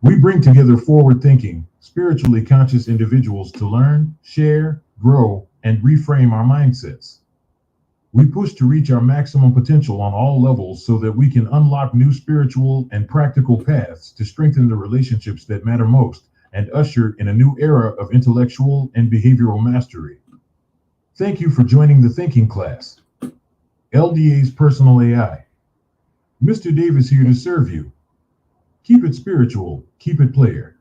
We bring together forward thinking, spiritually conscious individuals to learn, share, grow, and reframe our mindsets. We push to reach our maximum potential on all levels so that we can unlock new spiritual and practical paths to strengthen the relationships that matter most and usher in a new era of intellectual and behavioral mastery. Thank you for joining the thinking class, LDA's personal AI. Mr. Davis here to serve you. Keep it spiritual, keep it player.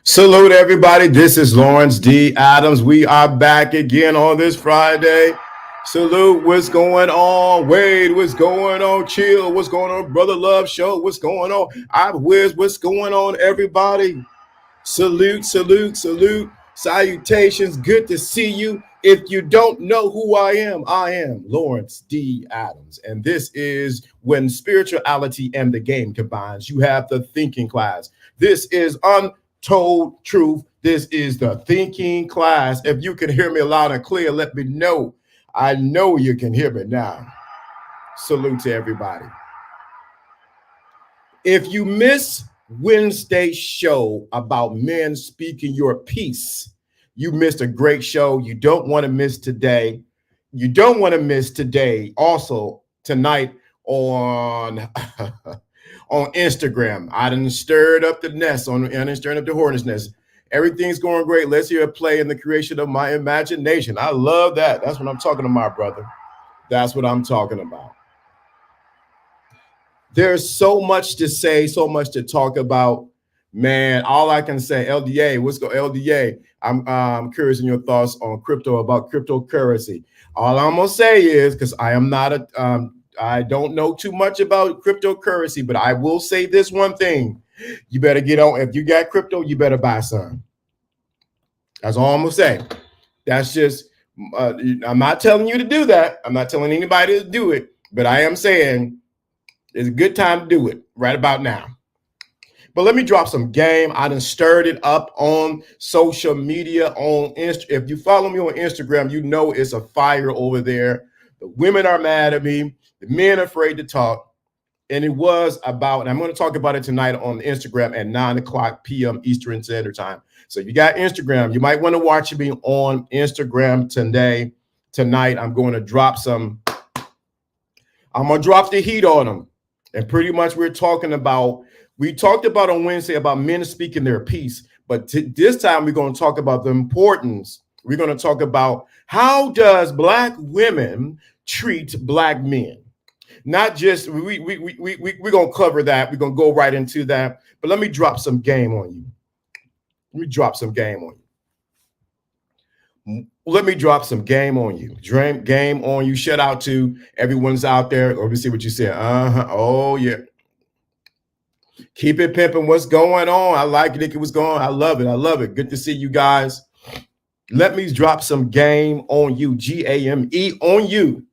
Salute everybody. This is Lawrence D. Adams. We are back again on this Friday. Salute. What's going on? Wade, what's going on? Chill. What's going on? Brother Love Show. What's going on? I Wiz. What's going on, everybody? Salute, salute, salute. Salutations. Good to see you. If you don't know who I am Lawrence D. Adams. And this is when spirituality and the game combines. You have the thinking class. This is Untold Truth. This is the thinking class. If you can hear me loud and clear, let me know. I know you can hear me now. Salute to everybody. If you miss Wednesday's show about men speaking your piece, you missed a great show. You don't want to miss today. You don't want to miss today. Also tonight on on Instagram. I done stirred up the nest I done stirred up the hornet's nest. Everything's going great. Let's hear a play in the creation of my imagination. I love that. That's what I'm talking about, brother. That's what I'm talking about. There's so much to say, so much to talk about. Man, all I can say, LDA, what's go LDA? I'm curious in your thoughts on crypto, about cryptocurrency. All I'm gonna say is, because I am not I don't know too much about cryptocurrency, but I will say this one thing. You better get on. If you got crypto, you better buy some. That's all I'm gonna say. That's just, I'm not telling you to do that. I'm not telling anybody to do it, but I am saying it's a good time to do it right about now. But let me drop some game. I done stirred it up on social media. If you follow me on Instagram, you know it's a fire over there. The women are mad at me. The men are afraid to talk. And it was about, and I'm going to talk about it tonight on Instagram at 9 o'clock p.m. Eastern Standard Time. So if you got Instagram, you might want to watch me on Instagram tonight. I'm going to drop the heat on them. And pretty much we talked about on Wednesday about men speaking their piece. But this time we're going to talk about the importance. We're going to talk about how does Black women treat Black men? Not just, we're going to cover that. We're going to go right into that. But let me drop some game on you. Let me drop some game on you. Shout out to everyone's out there. Let me see what you said. Oh, yeah. Keep it pimping. What's going on? I like it. What's going on? I love it. Good to see you guys. Let me drop some game on you. GAME on you.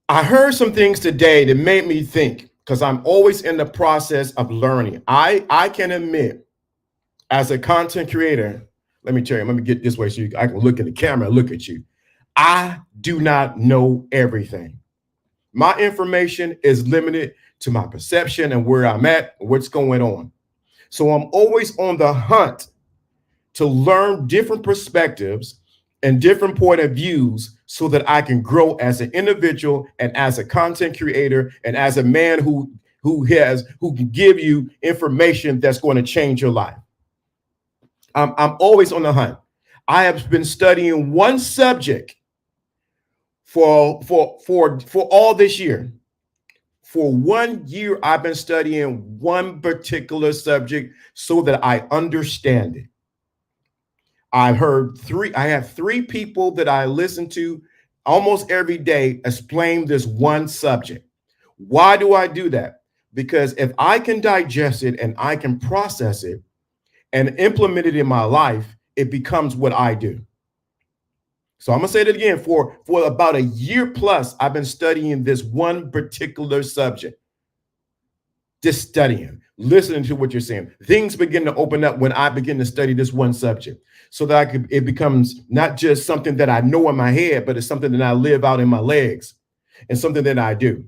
I heard some things today that made me think, because I'm always in the process of learning. I can admit, as a content creator, let me tell you, let me get this way so I can look in the camera and look at you. I do not know everything. My information is limited to my perception and where I'm at, what's going on. So I'm always on the hunt to learn different perspectives and different point of views so that I can grow as an individual and as a content creator and as a man who can give you information that's going to change your life. I'm always on the hunt. I have been studying one subject for all this year. For 1 year, I've been studying one particular subject so that I understand it. I have three people that I listen to almost every day explain this one subject. Why do I do that? Because if I can digest it and I can process it and implement it in my life, it becomes what I do. So I'm gonna say that again. For about a year plus, I've been studying this one particular subject. Just studying, listening to what you're saying. Things begin to open up when I begin to study this one subject, so that it becomes not just something that I know in my head, but it's something that I live out in my legs and something that I do.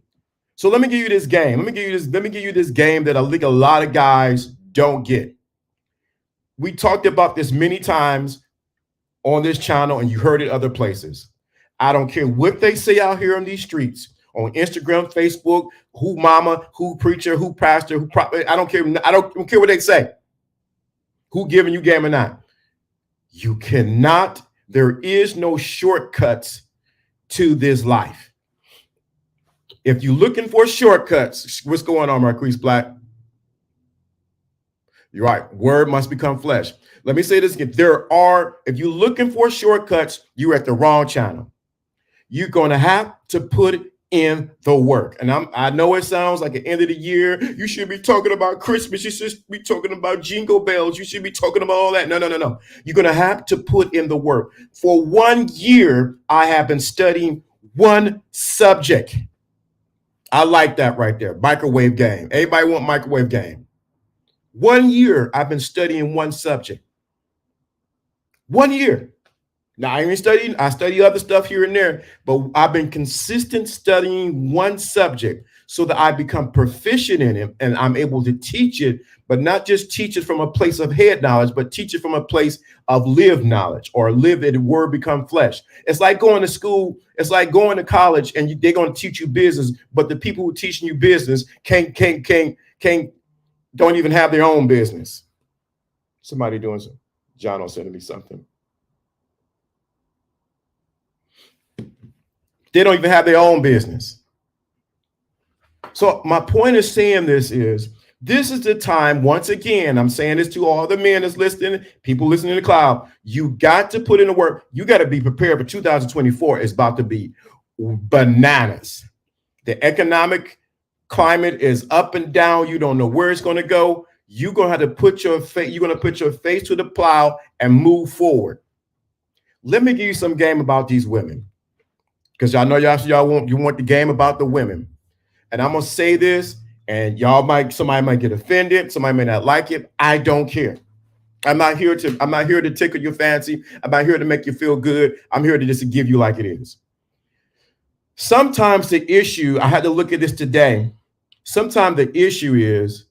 So let me give you this game. Let me give you this game that I think a lot of guys don't get. We talked about this many times on this channel, and you heard it other places. I don't care what they say out here on these streets, on Instagram, Facebook, who mama, who preacher, who pastor, who prophet. I don't care. I don't care what they say. Who giving you game or not? You cannot. There is no shortcuts to this life. If you're looking for shortcuts, what's going on, Marquise Black? You're right. Word must become flesh. Let me say this again. If you're looking for shortcuts, you're at the wrong channel. You're going to have to put in the work. And I know it sounds like the end of the year. You should be talking about Christmas. You should be talking about jingle bells. You should be talking about all that. No. You're going to have to put in the work. For 1 year, I have been studying one subject. I like that right there. Microwave game. Everybody want microwave game. 1 year, I've been studying one subject. 1 year. Now, I study other stuff here and there, but I've been consistent studying one subject so that I become proficient in it and I'm able to teach it, but not just teach it from a place of head knowledge, but teach it from a place of lived knowledge, or live it, word become flesh. It's like going to school. It's like going to college and they're going to teach you business, but the people who are teaching you business don't even have their own business. Somebody doing some. John sending me something. They don't even have their own business. So my point of saying this is the time, once again, I'm saying this to all the men that's listening, people listening to the cloud, you got to put in the work. You got to be prepared for 2024. It's about to be bananas. The economic climate is up and down. You don't know where it's going to go. You're going to have to put your face to the plow and move forward. Let me give you some game about these women, because y'all know you want the game about the women. And I'm going to say this, and somebody might get offended. Somebody may not like it. I don't care. I'm not here to tickle your fancy. I'm not here to make you feel good. I'm here to just give you like it is. Sometimes the issue, I had to look at this today. Sometimes the issue is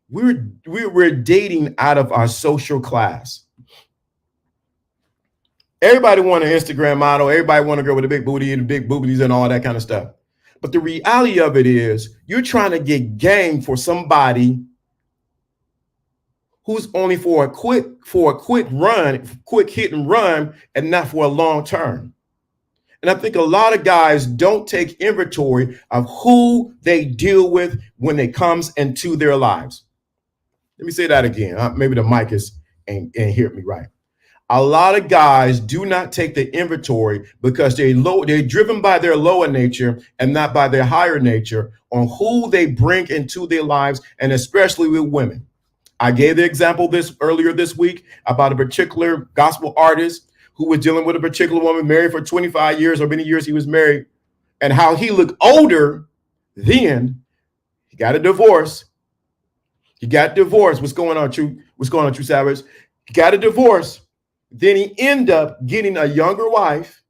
we're dating out of our social class. Everybody want an Instagram model. Everybody want a girl with a big booty and big boobies and all that kind of stuff. But the reality of it is you're trying to get game for somebody who's only for a quick hit and run, and not for a long term. And I think a lot of guys don't take inventory of who they deal with when it comes into their lives. Let me say that again. Maybe the mic ain't hear me right. A lot of guys do not take the inventory because they're driven by their lower nature and not by their higher nature on who they bring into their lives, and especially with women. I gave the example earlier this week about a particular gospel artist who was dealing with a particular woman, married for 25 years or many years he was married, and how he looked older then. He got a divorce. He got divorced. What's going on, True? What's going on, True Savage? He got a divorce. Then he ended up getting a younger wife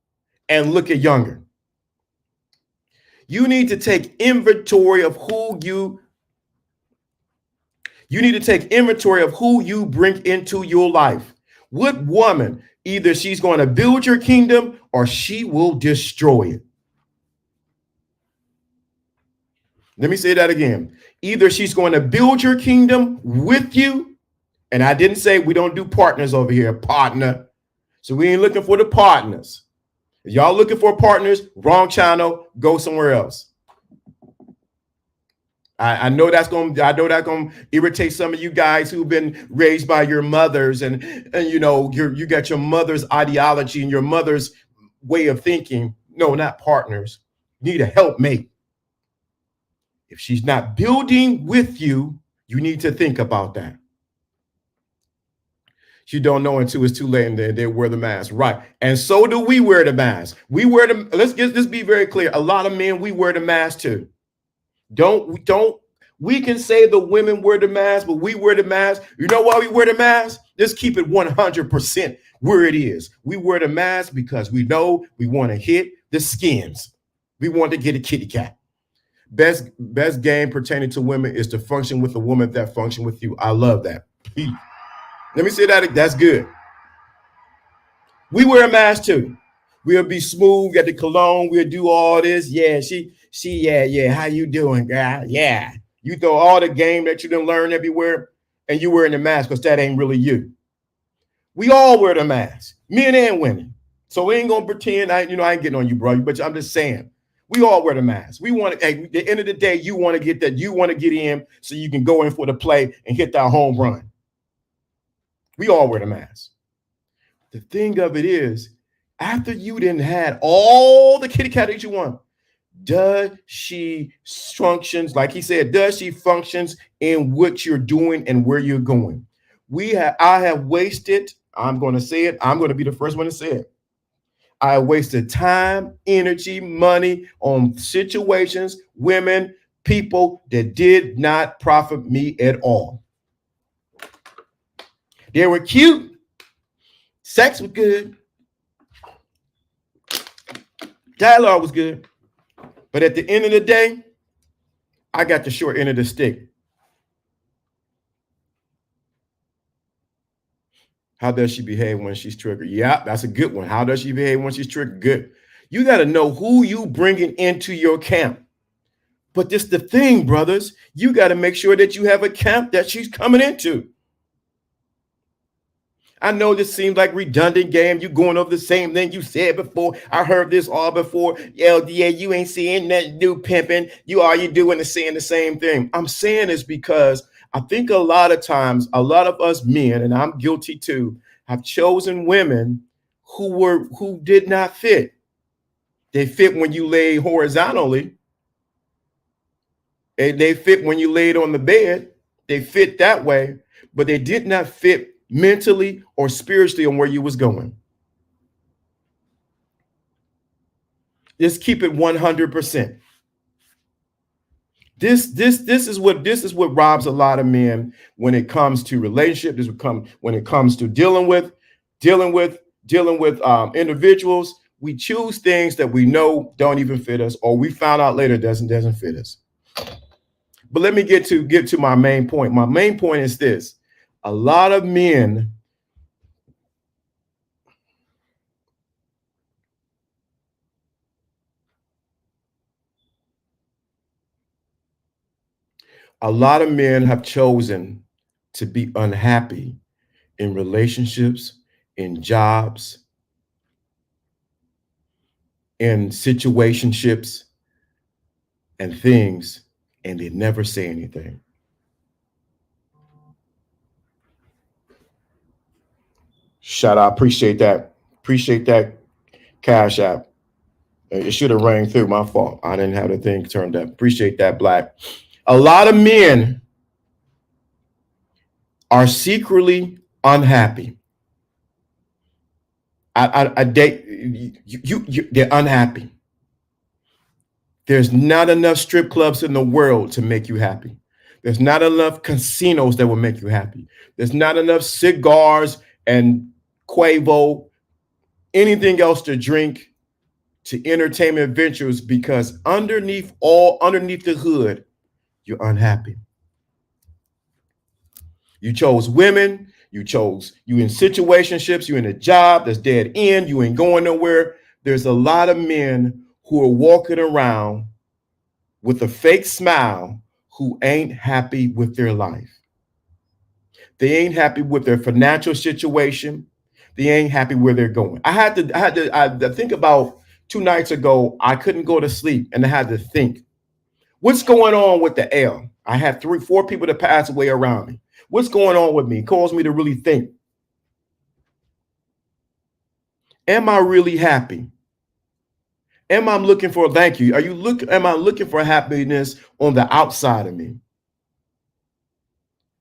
and looking younger. You need to take inventory of who you need to take inventory of who you bring into your life. What woman, either she's going to build your kingdom or she will destroy it. Let me say that again. Either she's going to build your kingdom with you, and I didn't say we don't do partners over here, partner. So we ain't looking for the partners. If y'all looking for partners, wrong channel, go somewhere else. I know that's gonna irritate some of you guys who've been raised by your mothers, and you know you got your mother's ideology and your mother's way of thinking. No, not partners. You need a helpmate. If she's not building with you, you need to think about that. You don't know until it's too late, and they wear the mask, right? And so do we wear the mask. We wear the. Let's be very clear. A lot of men, we wear the mask too. We can say the women wear the mask, but we wear the mask. You know why we wear the mask? Just keep it 100% where it is. We wear the mask because we know we want to hit the skins. We want to get a kitty cat. Best game pertaining to women is to function with a woman that function with you. I love that. Let me say that. That's good. We wear a mask too. We'll be smooth at the cologne. We'll do all this. Yeah, yeah. How you doing, girl? Yeah. You throw all the game that you done learn everywhere, and you wearing the mask because that ain't really you. We all wear the mask, men and women. So we ain't gonna pretend I ain't getting on you, bro. But I'm just saying, we all wear the mask. We want to. At the end of the day, you want to get that. You want to get in so you can go in for the play and hit that home run. We all wear the mask. The thing of it is, after you didn't had all the kitty cat that you want, does she functions, like he said, does she functions in what you're doing and where you're going? I have wasted, I'm going to say it, I'm going to be the first one to say it. I wasted time, energy, money on situations, women, people that did not profit me at all. They were cute. Sex was good. Dialogue was good. But at the end of the day, I got the short end of the stick. How does she behave when she's triggered? Yeah, that's a good one. How does she behave when she's triggered? Good. You got to know who you bringing into your camp. But this the thing, brothers. You got to make sure that you have a camp that she's coming into. I know this seems like redundant game. You going over the same thing you said before. I heard this all before. LDA, you ain't seeing nothing new pimping. All you doing is saying the same thing. I'm saying this because I think a lot of times, a lot of us men, and I'm guilty too, have chosen women who did not fit. They fit when you lay horizontally. They fit when you laid on the bed. They fit that way, but they did not fit mentally or spiritually on where you was going. Just keep it 100%. This is what robs a lot of men when it comes to relationship. When it comes to dealing with individuals. We choose things that we know don't even fit us, or we found out later doesn't fit us. But let me get to my main point. My main point is this. A lot of men have chosen to be unhappy in relationships, in jobs, in situationships and things, and they never say anything. Shout out. Appreciate that. Appreciate that Cash App. It should have rang through. My fault. I didn't have the thing turned up. Appreciate that, Black. A lot of men are secretly unhappy. They're unhappy. There's not enough strip clubs in the world to make you happy. There's not enough casinos that will make you happy. There's not enough cigars and Quavo, anything else to drink, to entertainment ventures, because underneath the hood, you're unhappy. You chose women, you in situationships, you in a job that's dead end, you ain't going nowhere. There's a lot of men who are walking around with a fake smile who ain't happy with their life. They ain't happy with their financial situation. They ain't happy where they're going. I had to think about 2 nights ago, I couldn't go to sleep and I had to think, what's going on with the L? I had 4 people that passed away around me. What's going on with me? It caused me to really think. Am I really happy? Am I looking for, thank you. Am I looking for happiness on the outside of me?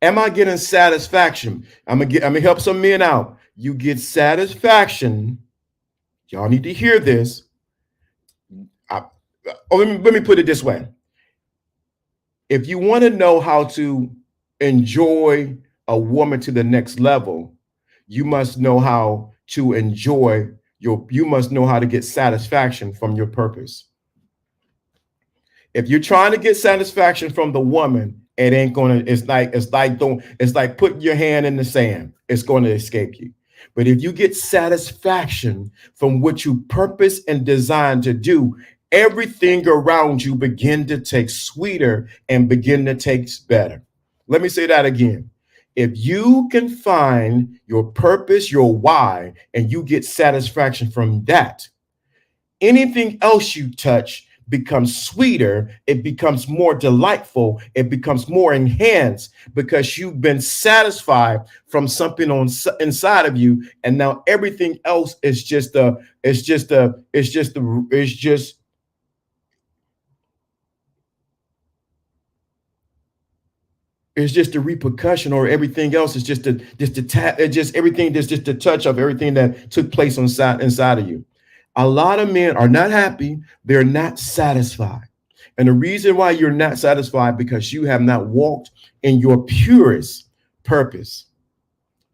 Am I getting satisfaction? I'm gonna help some men out. You get satisfaction. Y'all need to hear this. Let me put it this way. If you want to know how to enjoy a woman to the next level, you must know how to you must know how to get satisfaction from your purpose. If you're trying to get satisfaction from the woman, it ain't gonna, it's like putting your hand in the sand. It's going to escape you. But if you get satisfaction from what you purpose and designed to do, everything around you begin to taste sweeter and begin to taste better. Let me say that again. If you can find your purpose, your why, and you get satisfaction from that, anything else you touch becomes sweeter, it becomes more delightful, it becomes more enhanced because you've been satisfied from something inside of you, and now everything else is just a repercussion, or everything else is just everything. There's just a touch of everything that took place inside of you. A lot of men are not happy. They're not satisfied. And the reason why you're not satisfied, because you have not walked in your purest purpose.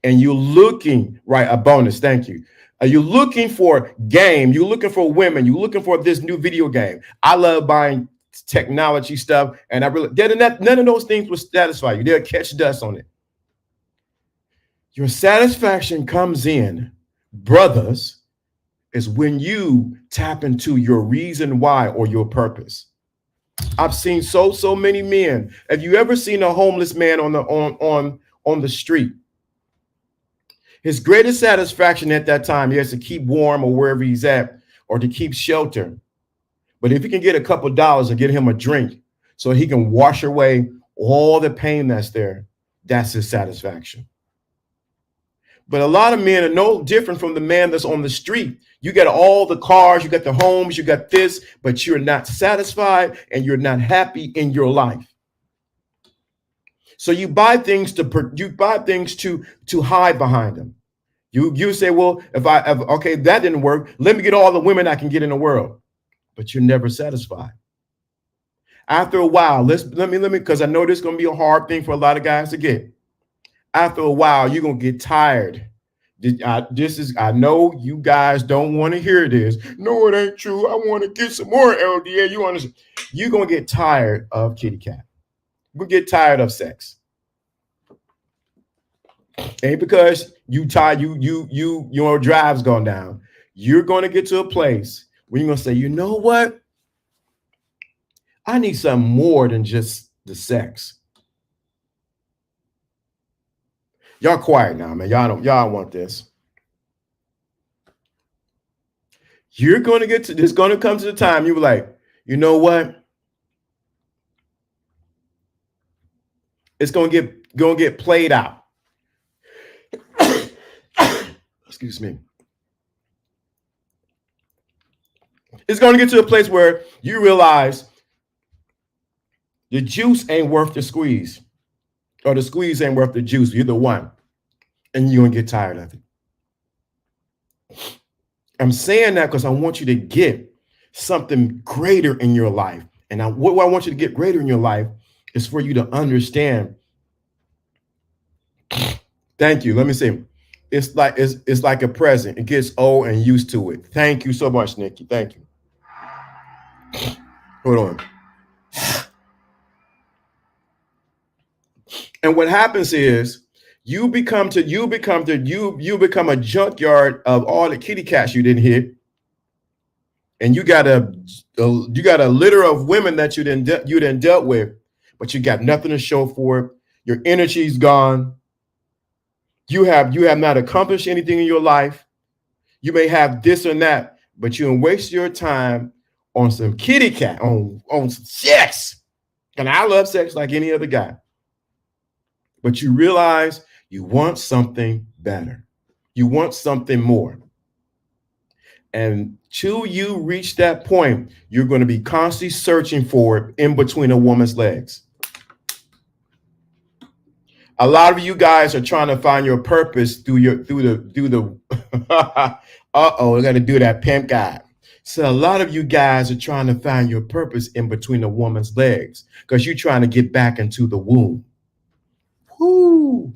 And you're looking, right, a bonus, thank you. You're looking for game. You're looking for women. You're looking for this new video game. I love buying technology stuff, and none of those things will satisfy you. They'll catch dust on it. Your satisfaction comes in, brothers, is when you tap into your reason why or your purpose. I've seen so many men. Have you ever seen a homeless man on the street? His greatest satisfaction at that time, he has to keep warm or wherever he's at, or to keep shelter. But if he can get a couple dollars and get him a drink so he can wash away all the pain that's there, that's his satisfaction. But a lot of men are no different from the man that's on the street. You got all the cars, you got the homes, you got this, but you're not satisfied and you're not happy in your life. So you buy things to hide behind them. You say, well, okay, that didn't work. Let me get all the women I can get in the world. But you're never satisfied. After a while, let me, because I know this is going to be a hard thing for a lot of guys to get. After a while, you're going to get tired. I know you guys don't want to hear this. No, it ain't true. I want to get some more LDA. You're going to get tired of kitty cat. You're going to get tired of sex. Ain't because you tired, your drive's gone down. You're going to get to a place where you're going to say, you know what? I need something more than just the sex. Y'all quiet now, man. Y'all want this. You're going to there's going to come to the time you're like, you know what? It's going to get played out. Excuse me. It's going to get to a place where you realize the juice ain't worth the squeeze, or the squeeze ain't worth the juice, either one. And you're going to get tired of it. I'm saying that because I want you to get something greater in your life. And what I want you to get greater in your life is for you to understand. Thank you. Let me say, it's like a present. It gets old and used to it. Thank you so much, Nikki. Thank you. Hold on. And what happens is you become a junkyard of all the kitty cats you didn't hit, and you got a litter of women that you didn't dealt with, but you got nothing to show for it. Your energy's gone. You have not accomplished anything in your life. You may have this or that, but you waste your time on some kitty cat, on some sex. And I love sex like any other guy. But you realize you want something better. You want something more. And till you reach that point, you're going to be constantly searching for it in between a woman's legs. A lot of you guys are trying to find your purpose through the uh-oh, I got to do that pimp guy. So a lot of you guys are trying to find your purpose in between a woman's legs because you're trying to get back into the womb. Woo.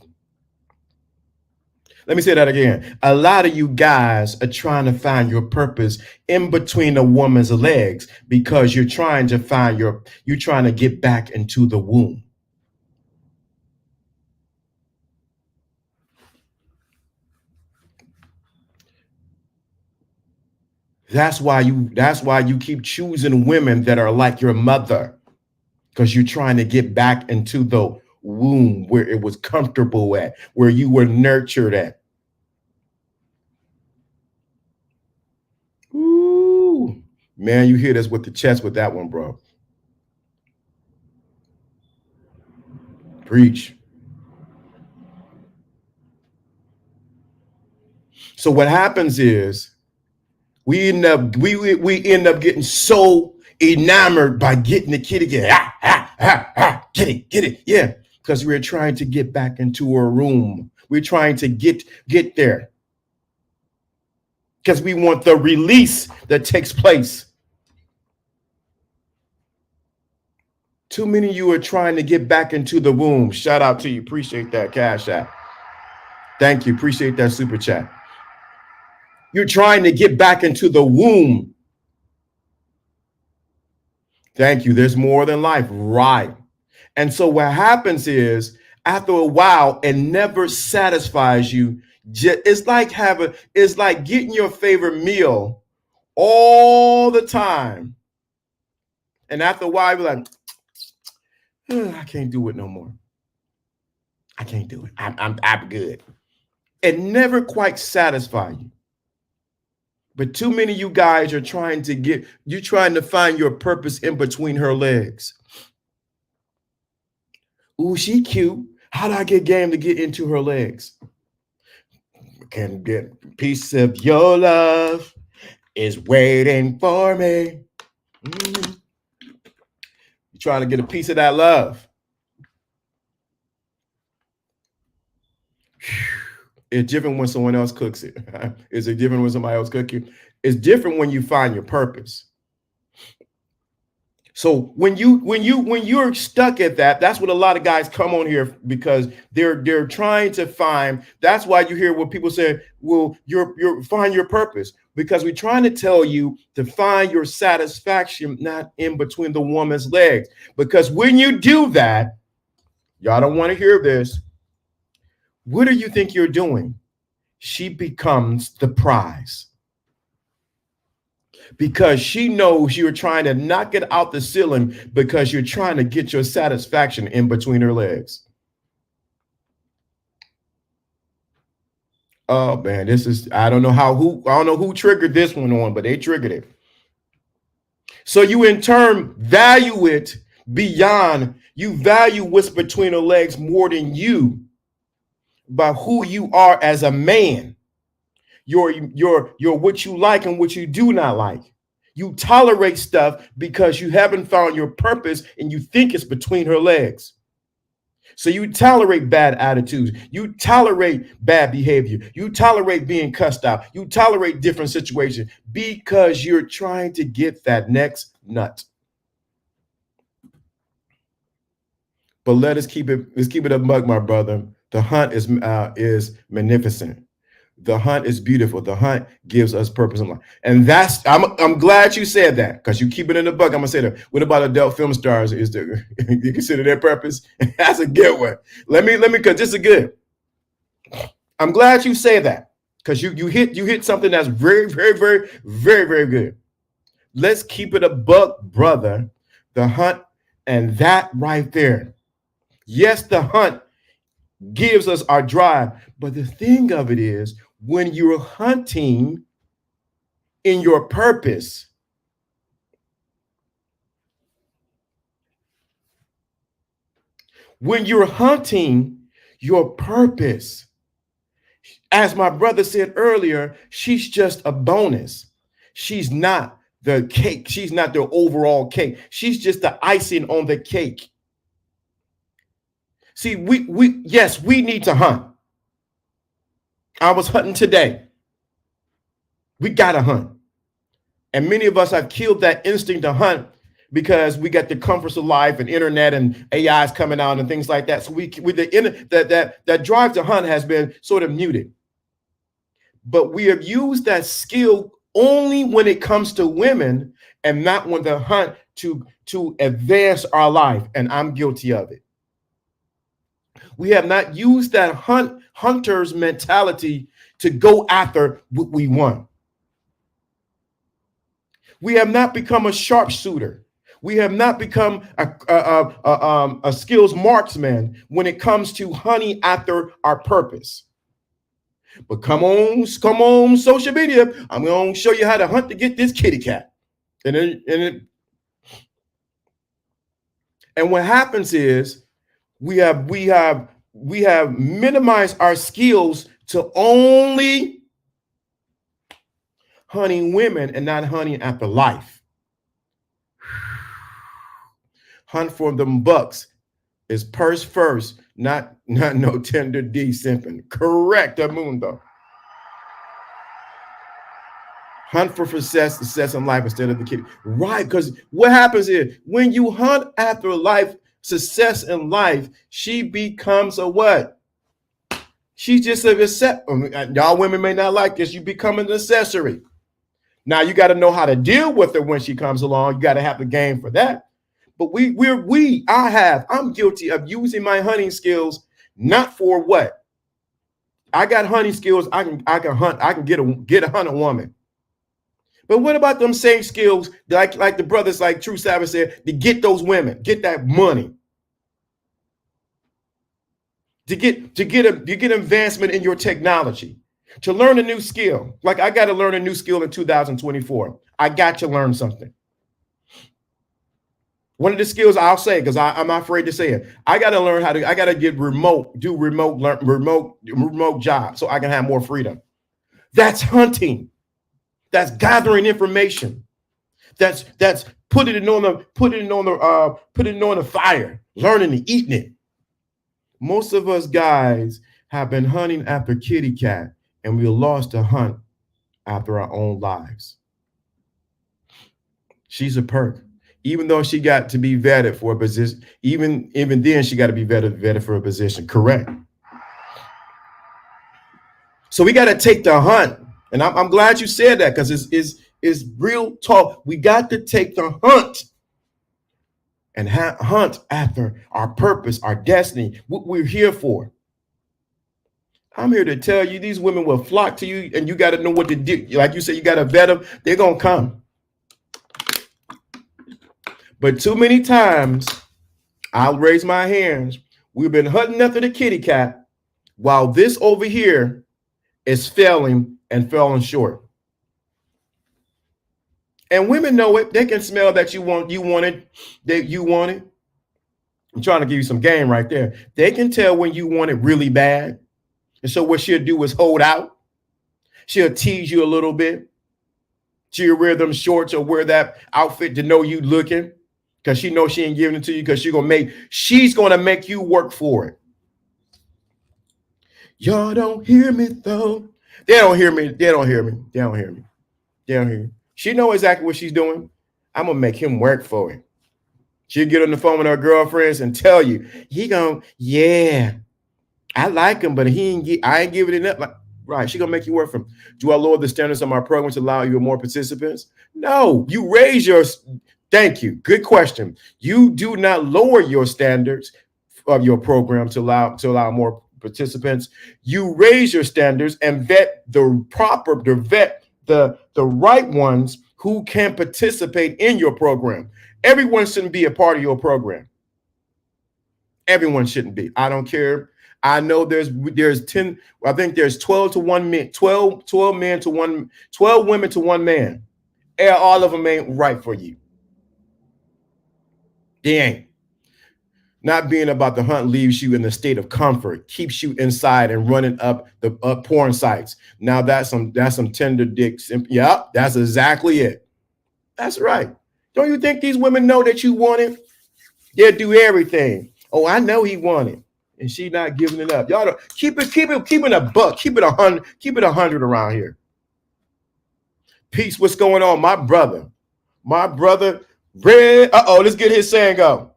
Let me say that again. A lot of you guys are trying to find your purpose in between a woman's legs because you're trying to get back into the womb. That's why you keep choosing women that are like your mother, because you're trying to get back into the womb where it was comfortable at, where you were nurtured at. Ooh, man, you hit us with the chest with that one, bro. Preach. So what happens is we end up getting so enamored by getting the kitty, get it, yeah, because we're trying to get back into a room. We're trying to get there because we want the release that takes place. Too many of you are trying to get back into the womb. Shout out to you. Appreciate that Cash App. Thank you. Appreciate that super chat. You're trying to get back into the womb. Thank you. There's more than life. Right. And so what happens is after a while, it never satisfies you. It's like getting your favorite meal all the time. And after a while, you're like, I can't do it no more. I can't do it. I'm good. It never quite satisfies you. But too many of you guys are trying to find your purpose in between her legs. Ooh, she cute. How do I get game to get into her legs? Can get a piece of your love is waiting for me. Mm-hmm. You're trying to get a piece of that love. It's different when someone else cooks it. Is it different when somebody else cooks it? It's different when you find your purpose. So when you're stuck at that, that's what a lot of guys come on here because they're trying to find. That's why you hear what people say, well, you're find your purpose, because we're trying to tell you to find your satisfaction not in between the woman's legs. Because when you do that, y'all don't want to hear this. What do you think you're doing? She becomes the prize. Because she knows you're trying to knock it out the ceiling because you're trying to get your satisfaction in between her legs. Oh man, I don't know who triggered this one on, but they triggered it. So you in turn value it beyond, you value what's between her legs more than you by who you are as a man. Your what you like and what you do not like. You tolerate stuff because you haven't found your purpose and you think it's between her legs. So you tolerate bad attitudes. You tolerate bad behavior. You tolerate being cussed out. You tolerate different situations because you're trying to get that next nut. But let's keep it a mug, my brother. The hunt is magnificent. The hunt is beautiful. The hunt gives us purpose in life. And I'm glad you said that, because you keep it in the book. I'm gonna say that. What about adult film stars? Is there you consider their purpose? That's a good one. Let me because this is good. I'm glad you say that, because you hit something that's very, very, very, very, very good. Let's keep it a buck, brother. The hunt, and that right there. Yes, the hunt gives us our drive, but the thing of it is, when you're hunting in your purpose, when you're hunting your purpose, as my brother said earlier, she's just a bonus. She's not the cake. She's not the overall cake. She's just the icing on the cake. See, yes, we need to hunt. I was hunting today. We got to hunt. And many of us have killed that instinct to hunt because we got the comforts of life and internet and AIs coming out and things like that. So that drive to hunt has been sort of muted. But we have used that skill only when it comes to women, and not when the hunt to advance our life. And I'm guilty of it. We have not used that hunter's mentality to go after what we want. We have not become a sharpshooter. We have not become a skills marksman when it comes to hunting after our purpose. But come on, social media. I'm going to show you how to hunt to get this kitty cat. And what happens is we have minimized our skills to only hunting women and not hunting after life. Hunt for them bucks is purse first, not no tender D simping. Correct, Amundo. Hunt for success in life instead of the kitty. Right, because what happens is when you hunt after life, success in life, she becomes a what? She's just y'all women may not like this. You become an accessory. Now you got to know how to deal with her when she comes along. You got to have the game for that. But I'm guilty of using my hunting skills not for what? I got hunting skills. I can hunt. I can get a hunting woman. But what about them same skills like the brothers like True Savage said, to get those women, get that money, to get advancement in your technology, to learn a new skill. Like I got to learn a new skill in 2024. I got to learn something. One of the skills I'll say, because I'm not afraid to say it, I got to learn I got to do remote jobs so I can have more freedom. That's hunting. That's gathering information. That's putting it on the fire, learning and eating it. Most of us guys have been hunting after kitty cat, and we lost the hunt after our own lives. She's a perk. Even though she got to be vetted for a position, even then she got to be vetted for a position. Correct. So we got to take the hunt, and I'm glad you said that, because it's real talk. We got to take the hunt and hunt after our purpose, our destiny, what we're here for. I'm here to tell you, these women will flock to you, and you got to know what to do. Like you said, you got to vet them. They're gonna come. But too many times, I'll raise my hands. We've been hunting after the kitty cat while this over here is failing and falling short. And women know it. They can smell that you want it. I'm trying to give you some game right there. They can tell when you want it really bad. And so what she'll do is hold out. She'll tease you a little bit. She'll wear them shorts or wear that outfit to know you looking. because she knows she ain't giving it to you because she's gonna make you work for it. Y'all don't hear me though. They don't hear me. They don't hear me. They don't hear me. They don't hear me. She know exactly what she's doing. I'm gonna make him work for it. She'll get on the phone with her girlfriends and tell you, yeah, I like him, but I ain't giving it up. Like, right, she gonna make you work for him. Do I lower the standards of my program to allow you more participants? No, you raise your. Thank you. Good question. You do not lower your standards of your program to allow more participants. You raise your standards and vet the right ones who can participate in your program. Everyone shouldn't be a part of your program. Everyone shouldn't be. I don't care. I know there's 10, I think there's 12 to 1 man, 12 men to 1, 12 women to 1 man. And all of them ain't right for you. They ain't. Not being about the hunt leaves you in a state of comfort, keeps you inside and running up the porn sites. Now that's some tender dicks. Yeah, that's exactly it. That's right. Don't you think these women know that you want it? They'll do everything. Oh, I know he wanted, and she not giving it up. Y'all don't, keep it a buck, keep it 100 around here. Peace, what's going on, my brother? Red. Let's get his saying go.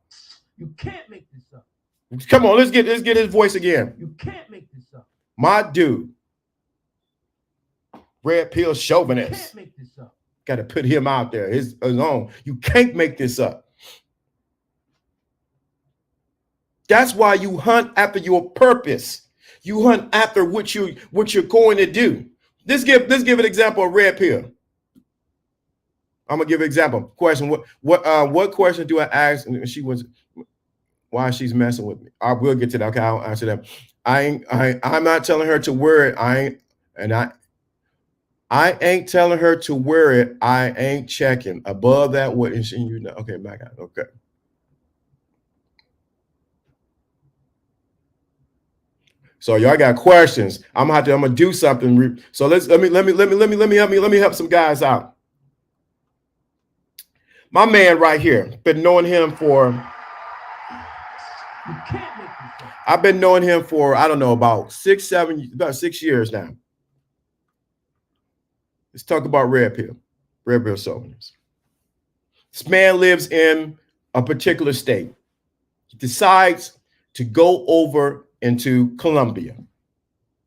You can't make this up. Come on, let's get his voice again. You can't make this up. My dude, red pill You chauvinist. can't make this up. Got to put him out there. His own. You can't make this up. That's why you hunt after your purpose. You hunt after what you're going to do. Let's give an example of red pill. I'm gonna give an example. Question: What question do I ask? And she was, why she's messing with me. I will get to that. Okay, I'll answer that. I'm not telling her to wear it. I ain't telling her to wear it. I ain't checking above that. What is you know? Okay, my God. Okay. So y'all got questions. I'm gonna do something. So let me help some guys out. My man right here, been knowing him for. You can't make this up. I've been knowing him for, I don't know, about 6 years now. Let's talk about red pill soldiers. This man lives in a particular state. He decides to go over into Colombia.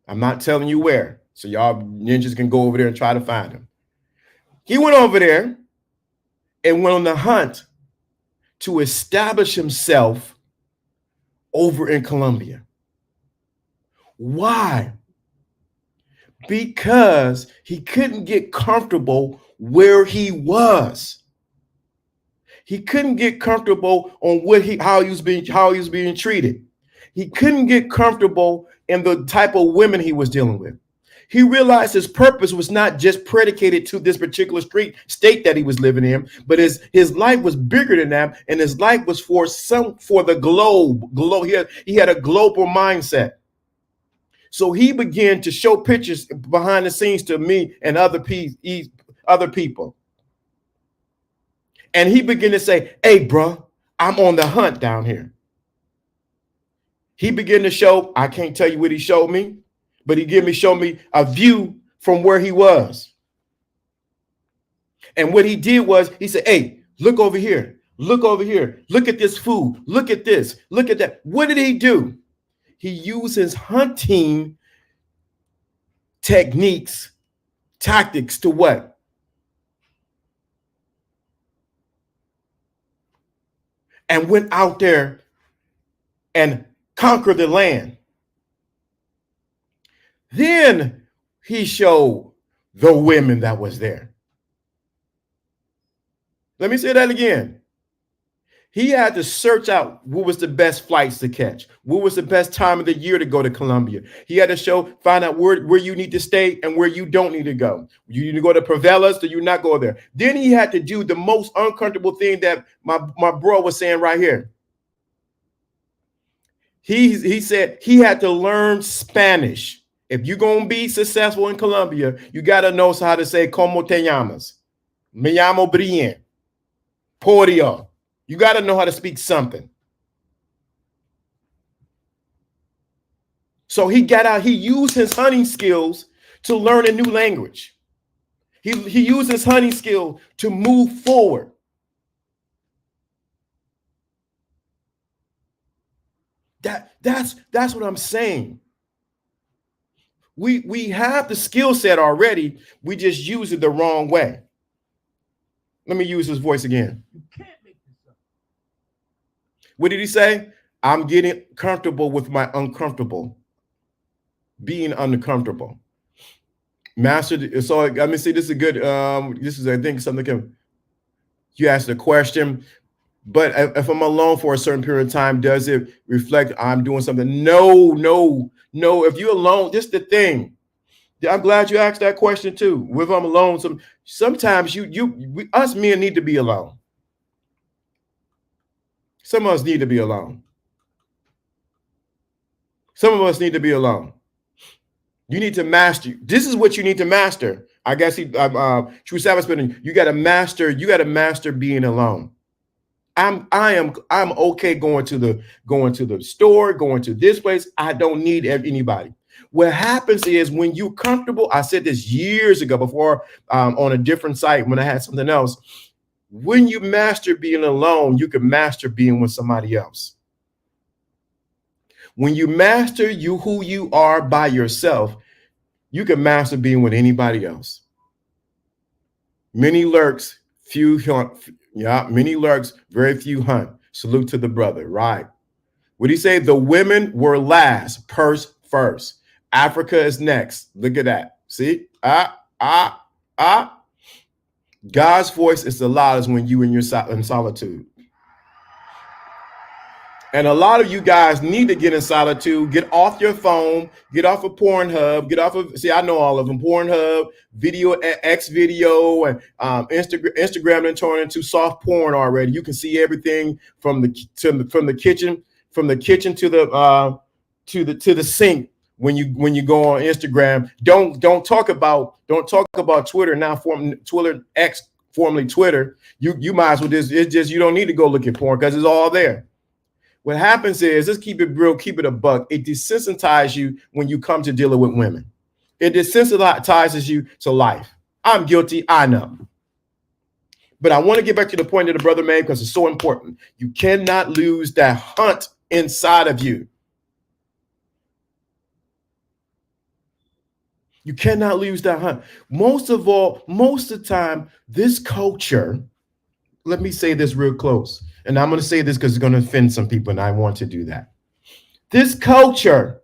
I'm not telling you where, so y'all ninjas can go over there and try to find him. He went over there and went on the hunt to establish himself over in Colombia. Why? Because he couldn't get comfortable where he was. He couldn't get comfortable on how he was being treated. He couldn't get comfortable in the type of women he was dealing with. He realized his purpose was not just predicated to this particular state that he was living in, but his life was bigger than that, and his life was for the globe. He had a global mindset. So he began to show pictures behind the scenes to me and other people. And he began to say, "Hey, bro, I'm on the hunt down here." He began to show, I can't tell you what he showed me, but he showed me a view from where he was. And what he did was he said, "Hey, look over here. Look over here. Look at this food. Look at this. Look at that." What did he do? He used his hunting tactics to what? And went out there and conquered the land. Then he showed the women that was there. Let me say that again. He had to search out what was the best flights to catch, what was the best time of the year to go to Colombia. He had to find out where you need to stay and where you don't need to go. You need to go to favelas, do you not go there? Then he had to do the most uncomfortable thing that my bro was saying right here. He said he had to learn Spanish. If you're going to be successful in Colombia, you got to know how to say, "Como te llamas?" "Me llamo Brian." "Por Dios." You got to know how to speak something. So he got out, he used his hunting skills to learn a new language. He used his hunting skill to move forward. That's what I'm saying. We have the skill set already. We just use it the wrong way. Let me use his voice again. You can't make this up. What did he say? I'm getting comfortable with my uncomfortable. Being uncomfortable. Master. So let me see. This is a good. This is, I think, something. You asked a question, but if I'm alone for a certain period of time, does it reflect I'm doing something? No. If you're alone, this is the thing. I'm glad you asked that question too. If I'm alone, sometimes us men need to be alone. Some of us need to be alone. Some of us need to be alone. You need to master. This is what you need to master. I guess True Sabbath spinning. You got to master. You got to master being alone. I'm okay going to the store, going to this place. I don't need anybody. What happens is when you're comfortable. I said this years ago before on a different site when I had something else. When you master being alone, you can master being with somebody else. When you master who you are by yourself, you can master being with anybody else. Many lurks, few hunt. Yeah, many lurks, very few hunt. Salute to the brother, right? What do you say? The women were last, purse first. Africa is next. Look at that. See? God's voice is the loudest when you in solitude. And a lot of you guys need to get in solitude, get off your phone, get off of Pornhub, get off of, see, I know all of them, Pornhub, Video, X Video, and Instagram and turned into soft porn already. You can see everything from the kitchen to the sink when you go on Instagram. Don't talk about Twitter now, Twitter X, formerly Twitter. You might as well just you don't need to go look at porn because it's all there. What happens is, let's keep it real, keep it a buck. It desensitizes you when you come to dealing with women. It desensitizes you to life. I'm guilty, I know. But I want to get back to the point that the brother made because it's so important. You cannot lose that hunt inside of you. You cannot lose that hunt. Most of the time, this culture, let me say this real close. And I'm going to say this because it's going to offend some people, and I want to do that. This culture,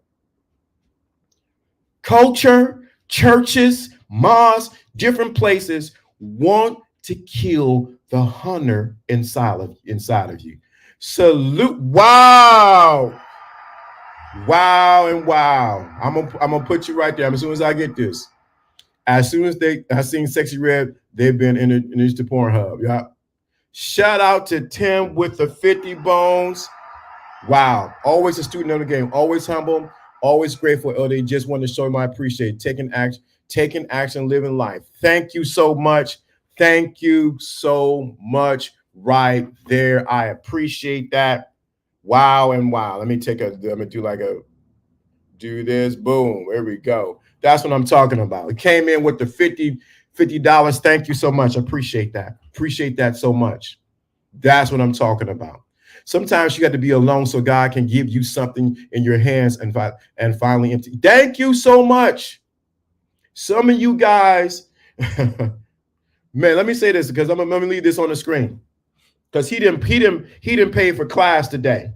churches, mosques, different places want to kill the hunter inside of you. Salute. Wow. Wow and wow. I'm gonna put you right there. As soon as I get this. As soon as I seen Sexy Red, they've been introduced to Pornhub. Yeah. Shout out to Tim with the 50 bones. Wow. Always a student of the game. Always humble. Always grateful. Oh, they just want to show my appreciation. Taking action, living life. Thank you so much. Thank you so much right there. I appreciate that. Wow and wow. Let me do this. Boom. There we go. That's what I'm talking about. It came in with the $50. Thank you so much. I appreciate that. Appreciate that so much. That's what I'm talking about. Sometimes you got to be alone so God can give you something in your hands and finally empty. Thank you so much. Some of you guys, man, let me say this because I'm gonna leave this on the screen. Because he didn't pay for class today.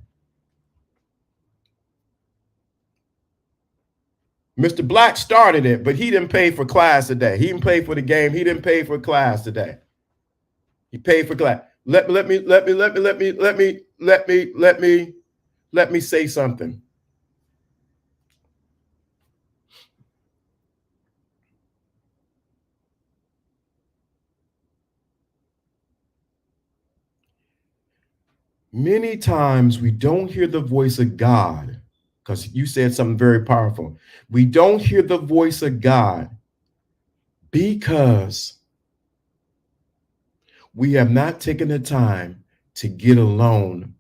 Mr. Black started it, but he didn't pay for class today. He didn't pay for the game. He didn't pay for class today. He paid for class. Let me say something. Many times we don't hear the voice of God because you said something very powerful. We don't hear the voice of God because we have not taken the time to get alone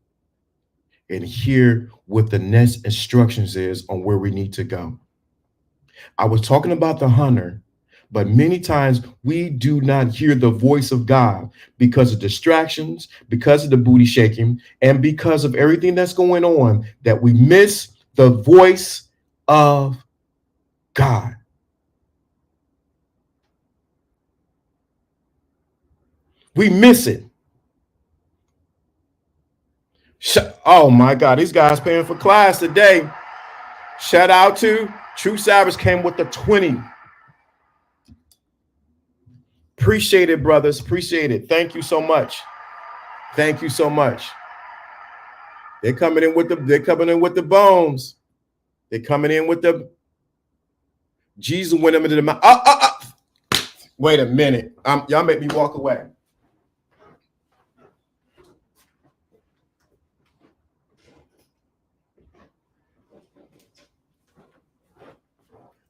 and hear what the next instructions is on where we need to go. I was talking about the hunter, but many times we do not hear the voice of God because of distractions, because of the booty shaking, and because of everything that's going on, that we miss the voice of God. We miss it. Oh my God, these guys paying for class today. Shout out to True Savage, came with the 20. Appreciate it, brothers. Appreciate it. Thank you so much. Thank you so much. They're coming in with the bones. They're coming in with the Jesus went them into the mouth. Wait a minute. Y'all make me walk away.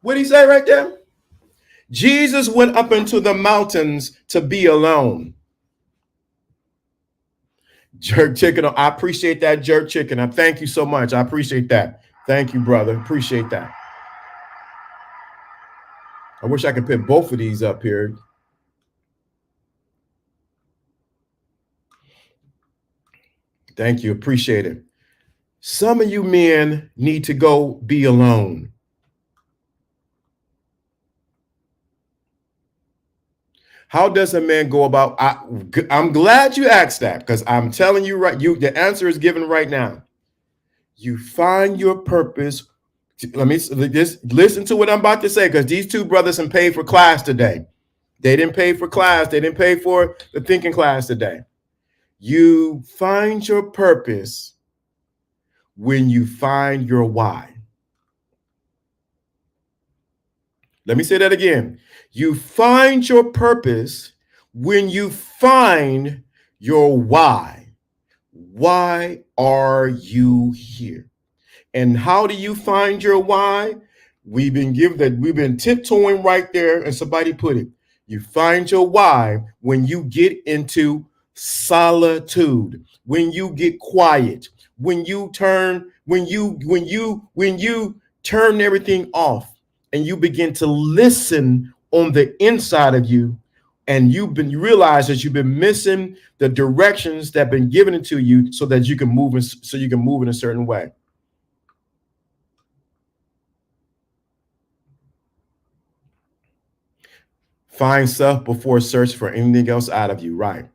What did he say right there? Jesus went up into the mountains to be alone. Jerk chicken. I appreciate that, jerk chicken. I thank you so much. I appreciate that. Thank you, brother. Appreciate that. I wish I could put both of these up here. Thank you. Appreciate it. Some of you men need to go be alone. How does a man go about? I'm glad you asked that, because I'm telling you the answer is given right now. You find your purpose. Let me just listen to what I'm about to say, because these two brothers have paid for class today. They didn't pay for class. They didn't pay for the thinking class today. You find your purpose when you find your why. Let me say that again. You find your purpose when you find your why. Why are you here? And how do you find your why? We've been tiptoeing right there, and somebody put it. You find your why when you get into solitude, when you get quiet, when you turn everything off and you begin to listen on the inside of you, and you realize that you've been missing the directions that have been given to you so that you can move in a certain way. Find self before search for anything else out of you. Right.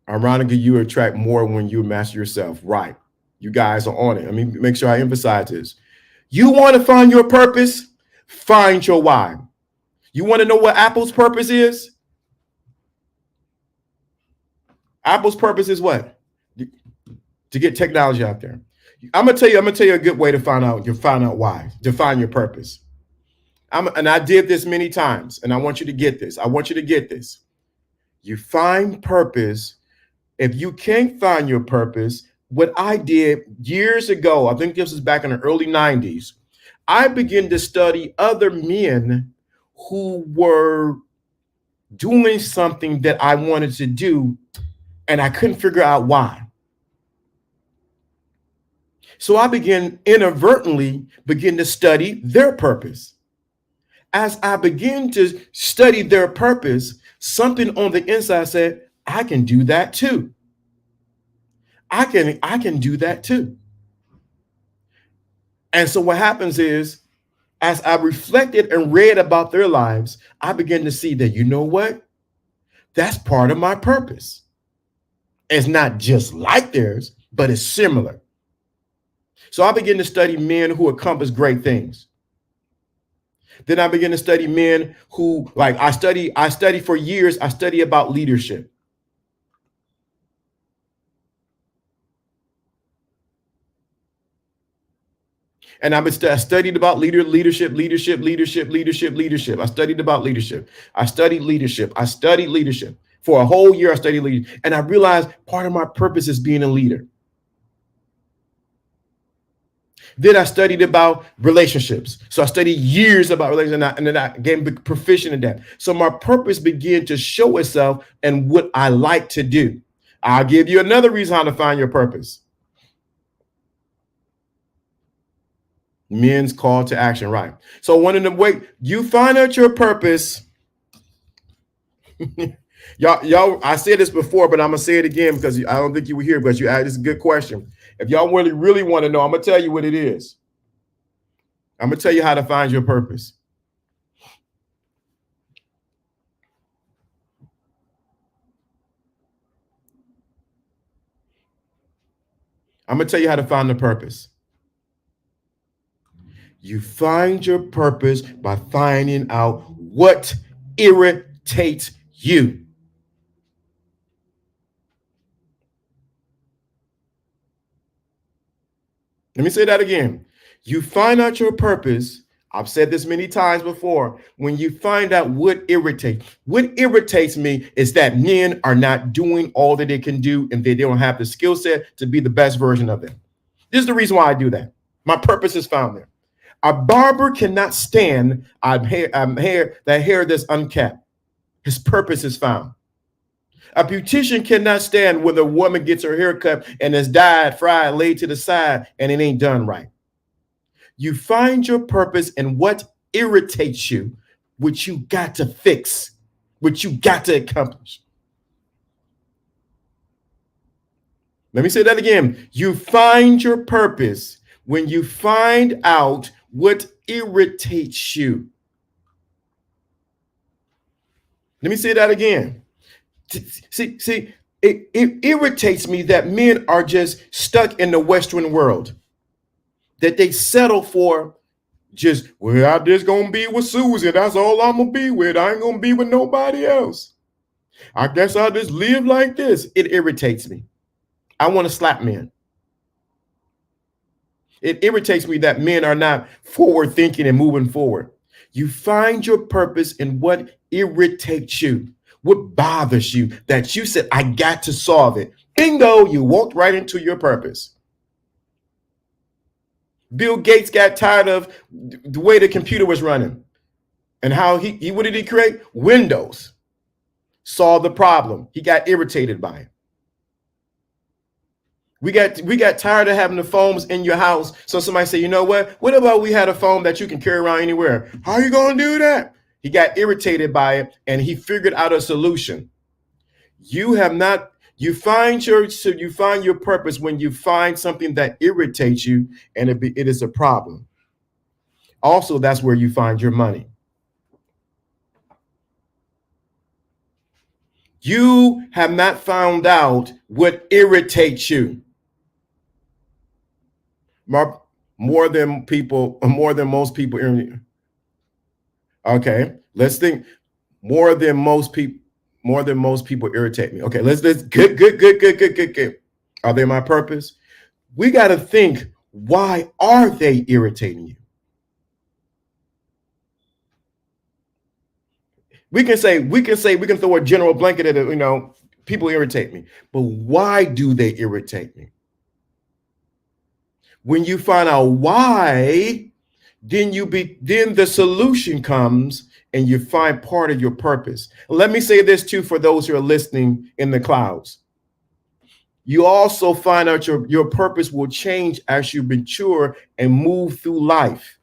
Ironically, you attract more when you master yourself. Right. You guys are on it. I mean, make sure I emphasize this. You want to find your purpose? Find your why. You want to know what Apple's purpose is? Apple's purpose is what? To get technology out there. I'm gonna tell you a good way to find out why. Define your purpose. And I did this many times, and I want you to get this. I want you to get this. You find purpose. If you can't find your purpose, what I did years ago, I think this was back in the early 90s, I began to study other men who were doing something that I wanted to do, and I couldn't figure out why. So I inadvertently began to study their purpose. As I began to study their purpose, something on the inside said, I can do that too. I can do that too. And so what happens is, as I reflected and read about their lives, I began to see that, you know what? That's part of my purpose. It's not just like theirs, but it's similar. So I began to study men who accomplish great things. Then I began to study men who, like, I study for years. I study about leadership. And I studied about leadership. I studied about leadership. I studied leadership. For a whole year, I studied leadership. And I realized part of my purpose is being a leader. Then I studied about relationships. So I studied years about relationships, and then I became proficient in that. So my purpose began to show itself and what I like to do. I'll give you another reason how to find your purpose. Men's call to action, right? So one of the way you find out your purpose, y'all, I said this before, but I'm gonna say it again because I don't think you were here, because you asked this is a good question. If y'all really want to know, I'm gonna tell you what it is. I'm gonna tell you how to find your purpose. I'm gonna tell you how to find the purpose. You find your purpose by finding out what irritates you. Let me say that again. You find out your purpose. I've said this many times before. When you find out what irritates me is that men are not doing all that they can do, and they don't have the skill set to be the best version of them. This is the reason why I do that. My purpose is found there. A barber cannot stand that hair that's unkept. His purpose is found. A beautician cannot stand when the woman gets her hair cut and is dyed, fried, laid to the side, and it ain't done right. You find your purpose in what irritates you, which you got to fix, which you got to accomplish. Let me say that again. You find your purpose when you find out what irritates you. Let me say that again. See, it irritates me that men are just stuck in the Western world, that they settle for just, well, I'm just gonna be with Susie. That's all I'm gonna be with. I ain't gonna be with nobody else. I guess I'll just live like this. It irritates me. I want to slap men. It irritates me that men are not forward thinking and moving forward. You find your purpose in what irritates you, what bothers you, that you said, I got to solve it. Bingo, you walked right into your purpose. Bill Gates got tired of the way the computer was running and how he what did he create? Windows. Solve the problem. He got irritated by it. We got tired of having the phones in your house. So somebody say, you know what about we had a phone that you can carry around anywhere? How are you going to do that? He got irritated by it and he figured out a solution. You find your purpose when you find something that irritates you, and it is a problem. Also, that's where you find your money. You have not found out what irritates you. More than most people. Okay, let's think. More than most people irritate me. Okay, let's good. Are they my purpose? We got to think, why are they irritating you? We can throw a general blanket at it, people irritate me. But why do they irritate me? When you find out why, then the solution comes and you find part of your purpose. Let me say this too, for those who are listening in the clouds. You also find out your purpose will change as you mature and move through life.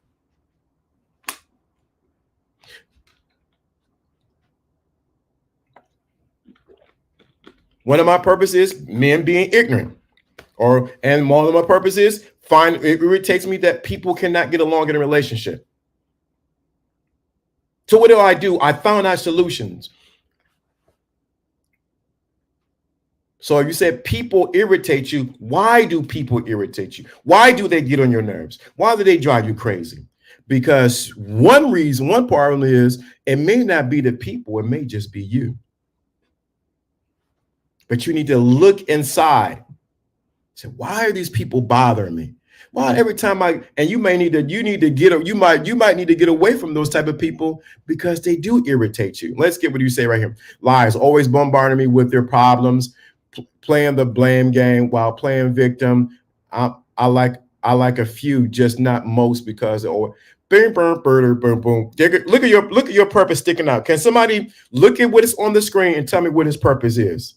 One of my purposes is men being ignorant, and one of my purposes it irritates me that people cannot get along in a relationship. So what do? I found out solutions. So if you said people irritate you, why do people irritate you? Why do they get on your nerves? Why do they drive you crazy? Because one problem is it may not be the people, it may just be you. But you need to look inside. Say, why are these people bothering me? Why every time you might need to get away from those type of people because they do irritate you. Let's get what you say right here. Lies, always bombarding me with their problems, playing the blame game while playing victim. I like a few, just not most, because boom, boom, boom, boom, boom. Look at your purpose sticking out. Can somebody look at what is on the screen and tell me what his purpose is?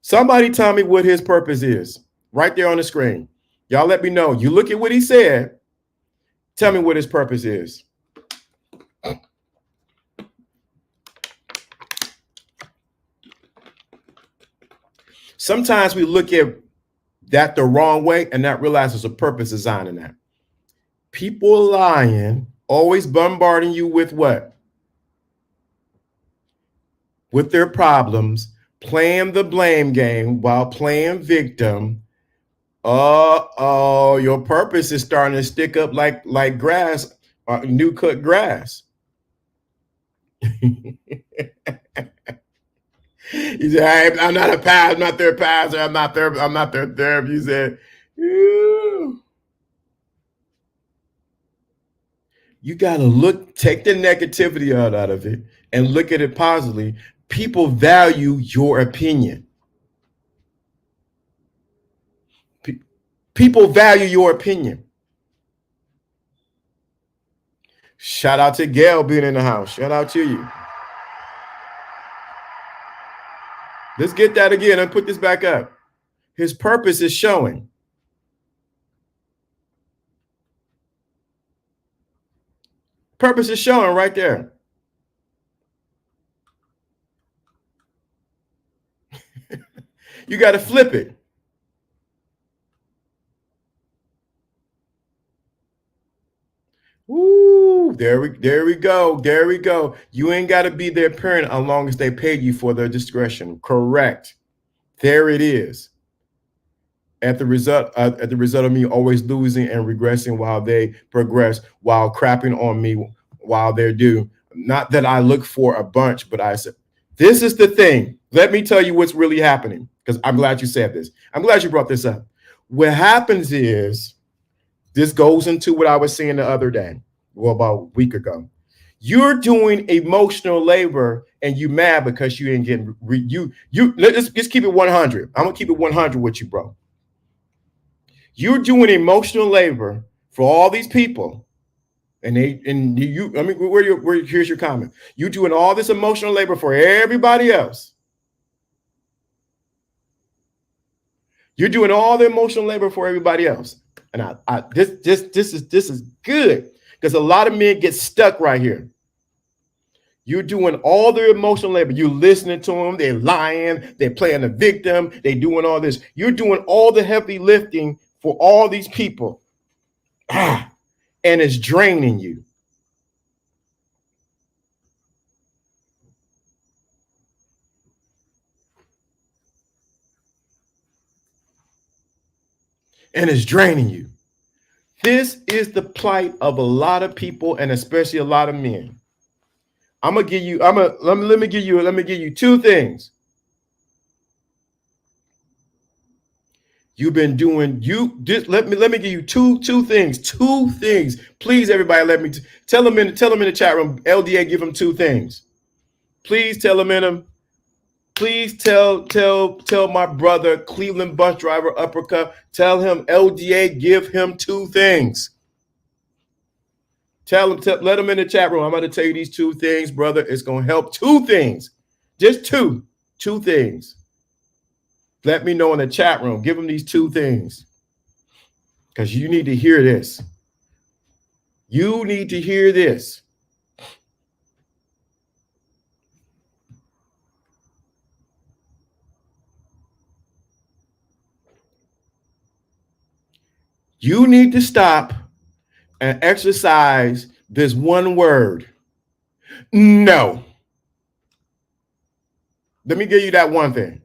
Somebody tell me what his purpose is right there on the screen. Y'all let me know. You look at what he said. Tell me what his purpose is. Sometimes we look at that the wrong way and not realize there's a purpose design in that. People lying, always bombarding you with what? With their problems, playing the blame game while playing victim. Uh-oh, your purpose is starting to stick up like grass, new cut grass. He said, I'm not a pastor, I'm not their pastor, I'm not their therapist. He said, ew. You gotta take the negativity out of it and look at it positively. People value your opinion. People value your opinion. Shout out to Gail being in the house. Shout out to you. Let's get that again and put this back up. His purpose is showing. Purpose is showing right there. You got to flip it. Woo, there we go. There we go. You ain't got to be their parent as long as they paid you for their discretion. Correct. There it is. At the result of me always losing and regressing while they progress, while crapping on me while they're due. Not that I look for a bunch, but I said, this is the thing. Let me tell you what's really happening, because I'm glad you said this. I'm glad you brought this up. What happens is, this goes into what I was saying the other day, well, about a week ago. You're doing emotional labor and you mad because you ain't getting let's just keep it 100. I'm gonna keep it 100 with you, bro. You're doing emotional labor for all these people, and here's your comment. You're doing all this emotional labor for everybody else. You're doing all the emotional labor for everybody else. And this is good, because a lot of men get stuck right here. You're doing all their emotional labor. You're listening to them. They're lying. They're playing the victim. They're doing all this. You're doing all the heavy lifting for all these people. And it's draining you. And it's draining you. This is the plight of a lot of people, and especially a lot of men. Let me give you two things. You've been doing let me give you two things. Please, everybody, let me tell them in the chat room. LDA, give them two things. Please tell them in them. Please tell my brother, Cleveland bus driver, uppercut. Tell him LDA, give him two things. Let him in the chat room. I'm going to tell you these two things, brother. It's going to help. Two things. Just two things. Let me know in the chat room. Give him these two things, because you need to hear this. You need to hear this. You need to stop and exercise this one word. No. Let me give you that one thing.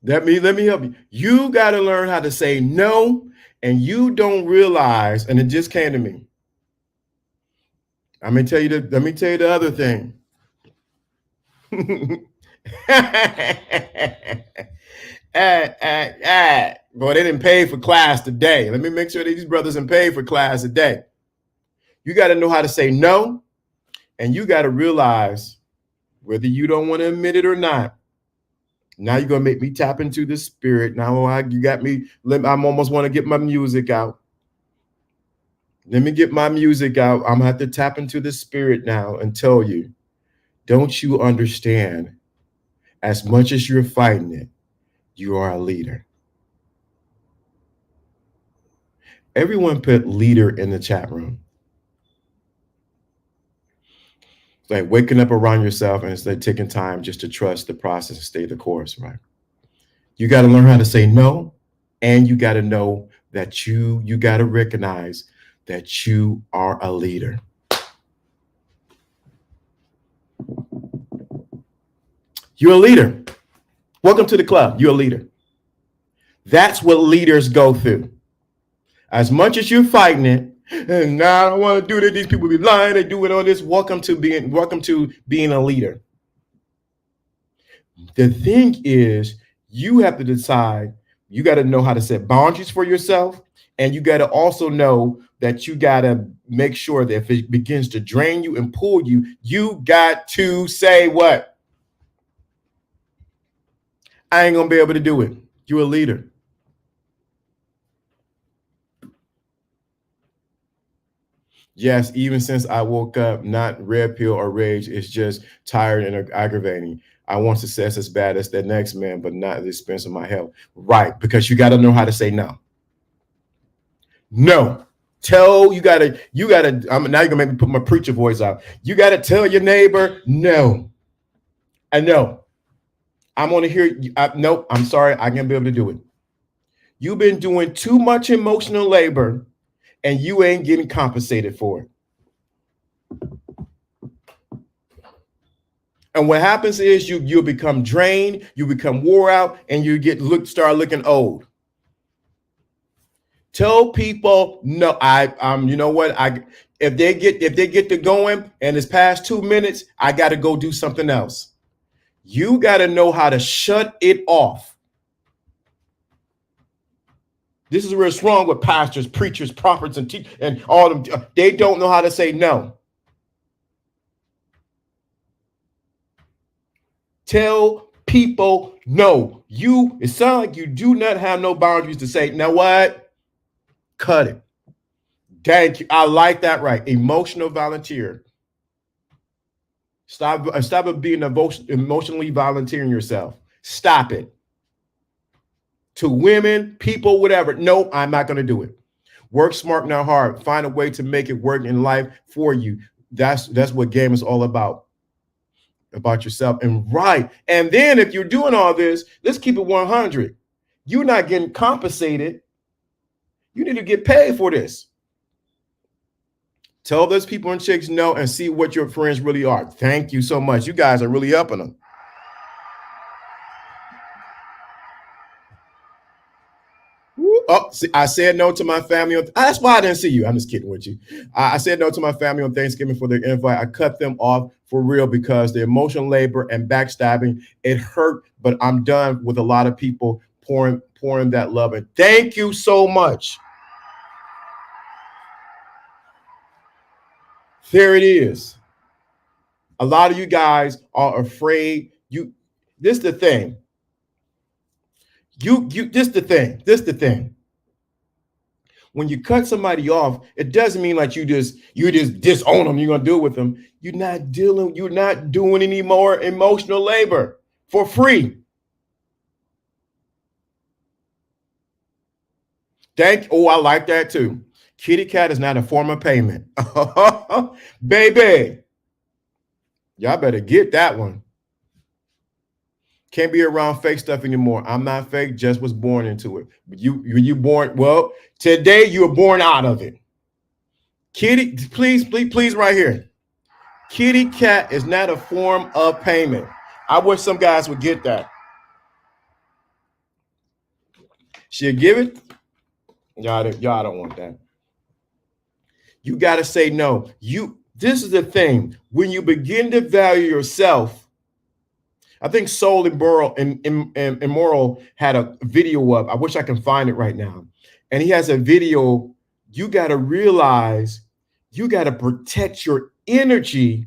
Let me help you. You got to learn how to say no, and you don't realize, and it just came to me. Let me tell you the other thing. Boy, they didn't pay for class today. Let me make sure that these brothers didn't pay for class today. You got to know how to say no, and you got to realize, whether you don't want to admit it or not, Now you're gonna make me tap into the spirit. Now you got me. I'm almost want to get my music out. Let me get my music out. I'm gonna have to tap into the spirit now and tell you, don't you understand? As much as you're fighting it, you are a leader. Everyone put leader in the chat room. It's like waking up around yourself and it's like taking time just to trust the process and stay the course, right? You got to learn how to say no, and you got to know that you got to recognize that you are a leader. You're a leader. Welcome to the club. You're a leader. That's what leaders go through. As much as you're fighting it, and now I don't want to do that. These people be lying. They do it on this. Welcome to being a leader. The thing is, you have to decide. You got to know how to set boundaries for yourself, and you got to also know that you got to make sure that if it begins to drain you and pull you, you got to say what? I ain't gonna be able to do it. You're a leader. Yes, even since I woke up, not red pill or rage, it's just tired and aggravating. I want success as bad as the next man, but not at the expense of my health. Right, because you got to know how to say no. No. Now you're gonna make me put my preacher voice out. You got to tell your neighbor, no. I know. I'm gonna hear you. Nope, I'm sorry, I can't be able to do it. You've been doing too much emotional labor and you ain't getting compensated for it. And what happens is you'll become drained, you become wore out, and you start looking old. Tell people no. You know what? If they get to going and it's past 2 minutes, I got to go do something else. You got to know how to shut it off. This is where it's wrong with pastors, preachers, prophets, and teachers, and all of them. They don't know how to say no. Tell people no. It sounds like you do not have no boundaries to say, you know what? Cut it. Thank you. I like that, right? Emotional volunteer. Stop being emotionally volunteering yourself. Stop it. To women, people, whatever. No, I'm not going to do it. Work smart, not hard. Find a way to make it work in life for you. That's what game is all about yourself. And right. And then if you're doing all this, let's keep it 100. You're not getting compensated. You need to get paid for this. Tell those people and chicks no and see what your friends really are. Thank you so much. You guys are really helping them. Oh, see, I said no to my family. That's why I didn't see you. I'm just kidding with you. I said no to my family on Thanksgiving for their invite. I cut them off for real because the emotional labor and backstabbing, it hurt, but I'm done with a lot of people pouring that love in. Thank you so much. There it is. A lot of you guys are afraid. This is the thing. This is the thing. When you cut somebody off, it doesn't mean like you just disown them. You're gonna deal with them. You're not doing any more emotional labor for free. I like that too. Kitty cat is not a form of payment. Baby, y'all better get that one. Can't be around fake stuff anymore. I'm not fake, just was born into it. But you born, well, today you were born out of it. Kitty, please, right here. Kitty cat is not a form of payment. I wish some guys would get that. She'll give it. Y'all don't want that. You got to say no. This is the thing. When you begin to value yourself, I think Soul Immoral had a video up. I wish I can find it right now. And he has a video. You got to realize you got to protect your energy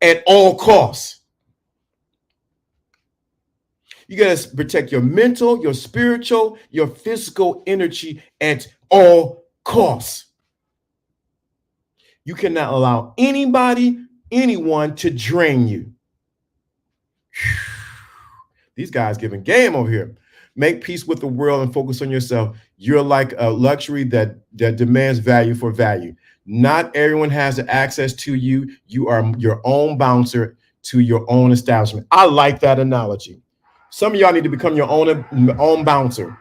at all costs. You got to protect your mental, your spiritual, your physical energy at all costs. You cannot allow anyone to drain you. These guys giving game over here. Make peace with the world and focus on yourself. You're like a luxury that demands value for value. Not everyone has the access to you. You are your own bouncer to your own establishment. I like that analogy. Some of y'all need to become your own bouncer.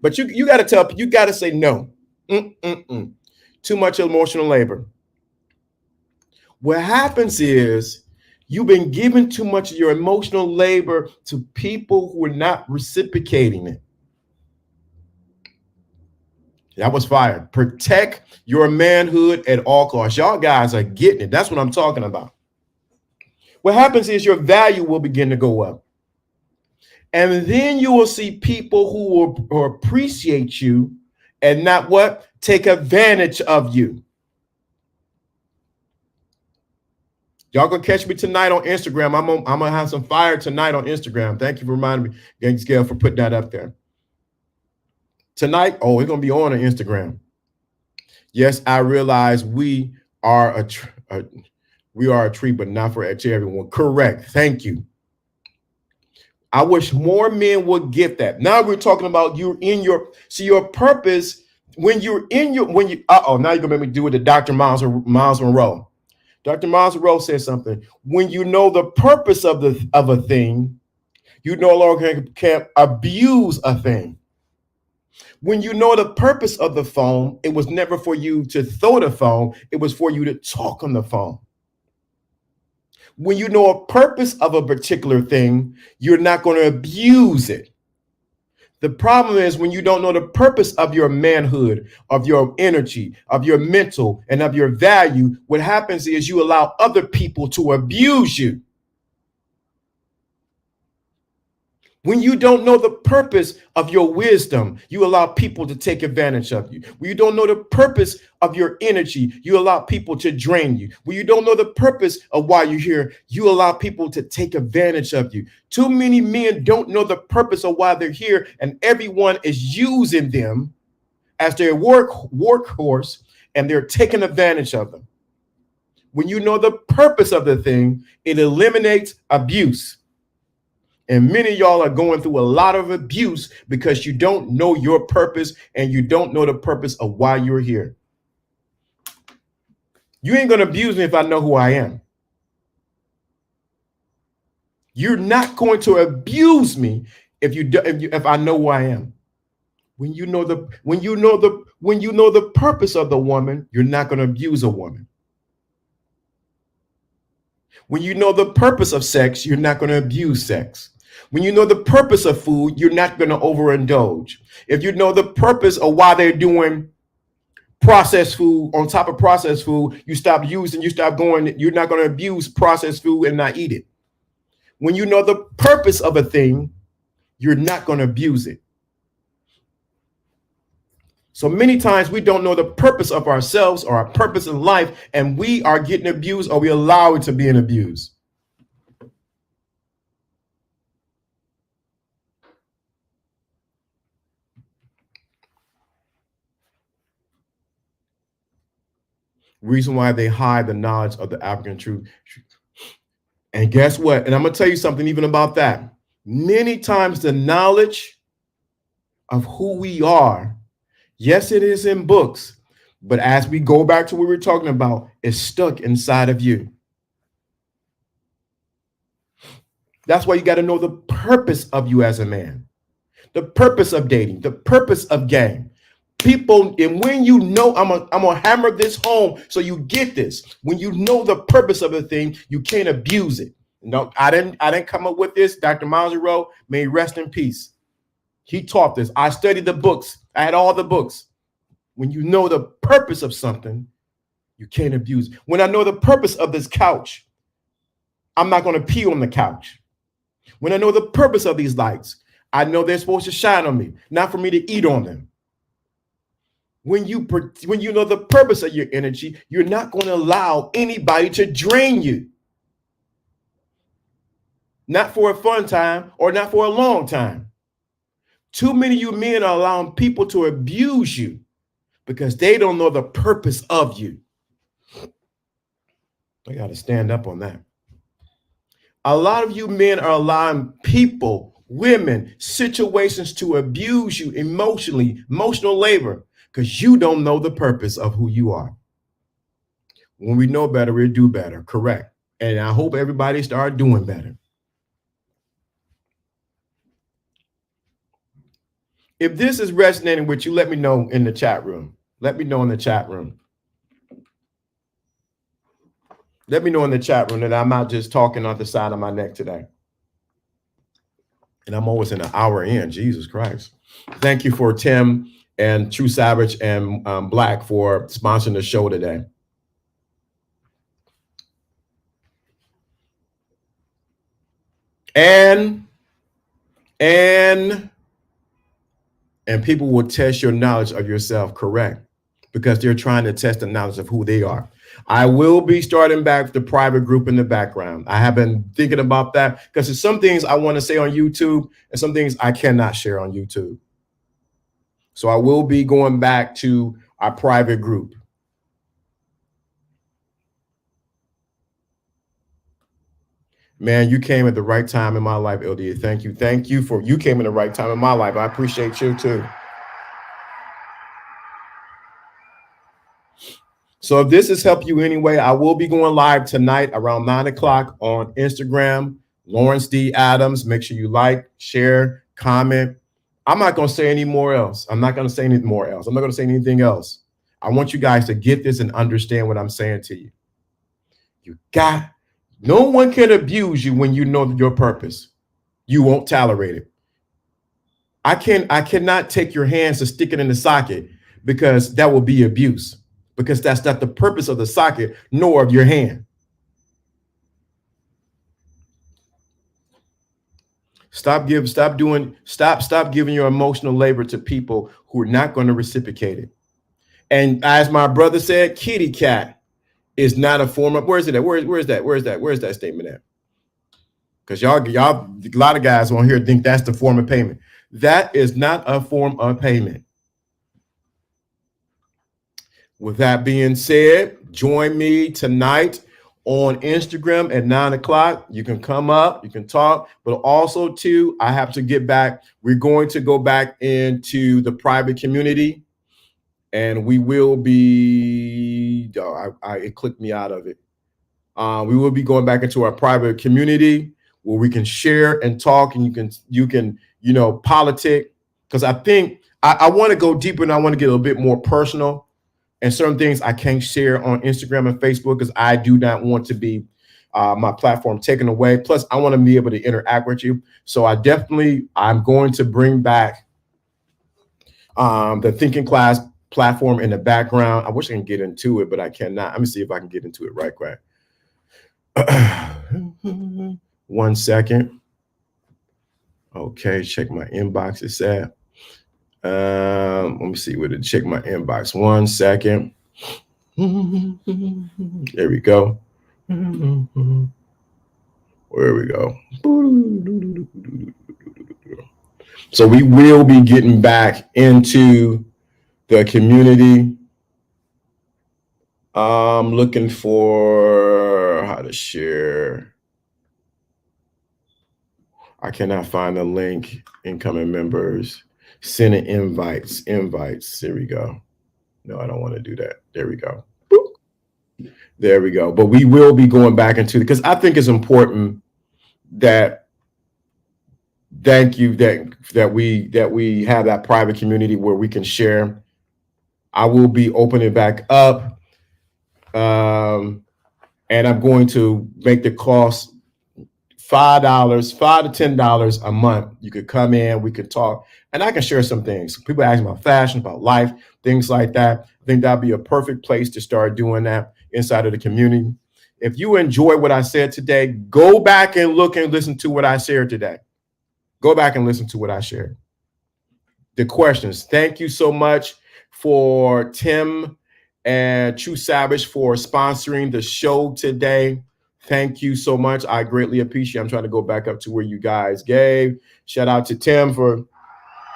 But you got to say no. Too much emotional labor. What happens is you've been giving too much of your emotional labor to people who are not reciprocating it. That was fire. Protect your manhood at all costs. Y'all guys are getting it. That's what I'm talking about. What happens is your value will begin to go up. And then you will see people who will appreciate you and not what? Take advantage of you. Y'all gonna catch me tonight on Instagram. I'm gonna have some fire tonight on Instagram. Thank you for reminding me, Gang Scale, for putting that up there. Tonight, it's gonna be on Instagram. Yes, I realize we are a tree, but not for everyone. Correct. Thank you. I wish more men would get that. Now we're talking about your purpose now you're gonna make me do it to Dr. Miles Monroe. Dr. Miles Monroe says something. When you know the purpose of a thing, you no longer can abuse a thing. When you know the purpose of the phone, it was never for you to throw the phone, it was for you to talk on the phone. When you know a purpose of a particular thing, you're not going to abuse it. The problem is when you don't know the purpose of your manhood, of your energy, of your mental, and of your value, what happens is you allow other people to abuse you. When you don't know the purpose of your wisdom, you allow people to take advantage of you. When you don't know the purpose of your energy, you allow people to drain you. When you don't know the purpose of why you're here, you allow people to take advantage of you. Too many men don't know the purpose of why they're here, and everyone is using them as their workhorse, and they're taking advantage of them. When you know the purpose of the thing, it eliminates abuse. And many of y'all are going through a lot of abuse because you don't know your purpose and you don't know the purpose of why you're here. You ain't going to abuse me if I know who I am. You're not going to abuse me if I know who I am. When you know the purpose of the woman, you're not going to abuse a woman. When you know the purpose of sex, you're not going to abuse sex. When you know the purpose of food, you're not going to overindulge. If you know the purpose of why they're doing processed food on top of processed food, you stop using, you're not going to abuse processed food and not eat it. When you know the purpose of a thing, you're not going to abuse it. So many times we don't know the purpose of ourselves or our purpose in life, and we are getting abused or we allow it to be an abuse. Reason why they hide the knowledge of the African truth. And guess what? And I'm going to tell you something even about that. Many times the knowledge of who we are, yes, it is in books, but as we go back to what we were talking about, it's stuck inside of you. That's why you got to know the purpose of you as a man, the purpose of dating, the purpose of game. People, and when you know, I'm gonna hammer this home so you get this. When you know the purpose of a thing, you can't abuse it. No, I didn't come up with this. Dr. Miles Monroe, may he rest in peace. He taught this. I studied the books. I had all the books. When you know the purpose of something, you can't abuse it. When I know the purpose of this couch, I'm not going to pee on the couch. When I know the purpose of these lights, I know they're supposed to shine on me, not for me to eat on them. When you know the purpose of your energy, you're not going to allow anybody to drain you. not for a fun time or not for a long time. Too many of you men are allowing people to abuse you because they don't know the purpose of you. I got to stand up on that. A lot of you men are allowing people, women, situations to abuse you emotionally, emotional labor, because you don't know the purpose of who you are. When we know better, we'll do better. Correct. And I hope everybody start doing better. If this is resonating with you, let me know in the chat room. Let me know in the chat room. Let me know in the chat room that I'm not just talking off the side of my neck today. And I'm always in an hour in. Jesus Christ. Thank you for Tim and True Savage and Black for sponsoring the show today. And people will test your knowledge of yourself, correct? Because they're trying to test the knowledge of who they are. I will be starting back the private group in the background. I have been thinking about that because there's some things I want to say on YouTube and some things I cannot share on YouTube. So I will be going back to our private group. Man, you came at the right time in my life, LDA. Thank you. Thank you for you came in the right time in my life. I appreciate you too. So if this has helped you anyway, I will be going live tonight around 9 o'clock on Instagram, Lawrence D. Adams. Make sure you like, share, comment. I'm not going to say any more else. I'm not going to say anything more else. I'm not going to say anything else. I want you guys to get this and understand what I'm saying to you. No one can abuse you when you know your purpose. You won't tolerate it. I cannot take your hands to stick it in the socket because that will be abuse. Because that's not the purpose of the socket, nor of your hand. Stop giving your emotional labor to people who are not going to reciprocate it. And as my brother said, kitty cat is not a form of, where's it at? Where's that statement at? Because y'all, a lot of guys on here think that's the form of payment. That is not a form of payment. With that being said, join me tonight on Instagram at 9 o'clock. You can come up, you can talk, but also too, I have to get back. We're going to go back into the private community and we will be, it clicked me out of it. We will be going back into our private community where we can share and talk and you can, politic. Because I think I want to go deeper and I want to get a little bit more personal. And certain things I can't share on Instagram and Facebook because I do not want to be my platform taken away. Plus, I want to be able to interact with you. So I'm going to bring back the Thinking Class platform in the background. I wish I can get into it, but I cannot. Let me see if I can get into it right quick. 1 second. Okay, check my inbox. It's at. Let me see where to check my inbox. 1 second. There we go. Where we go. So we will be getting back into the community. I'm looking for how to share. I cannot find the link. Incoming members. Sending invites. There we go. No, I don't want to do that. There we go. Boop. There we go. But we will be going back into, because I think it's important that that we have that private community where we can share. I will be opening back up. And I'm going to make the cost $5 to $10 a month. You could come in, we could talk, and I can share some things. People ask me about fashion, about life, things like that. I think that'd be a perfect place to start doing that inside of the community. If you enjoy what I said today, go back and look and listen to what I shared today. Go back and listen to what I shared. The questions. Thank you so much for Tim and True Savage for sponsoring the show today. Thank you so much. I greatly appreciate it. I'm trying to go back up to where you guys gave. Shout out to Tim for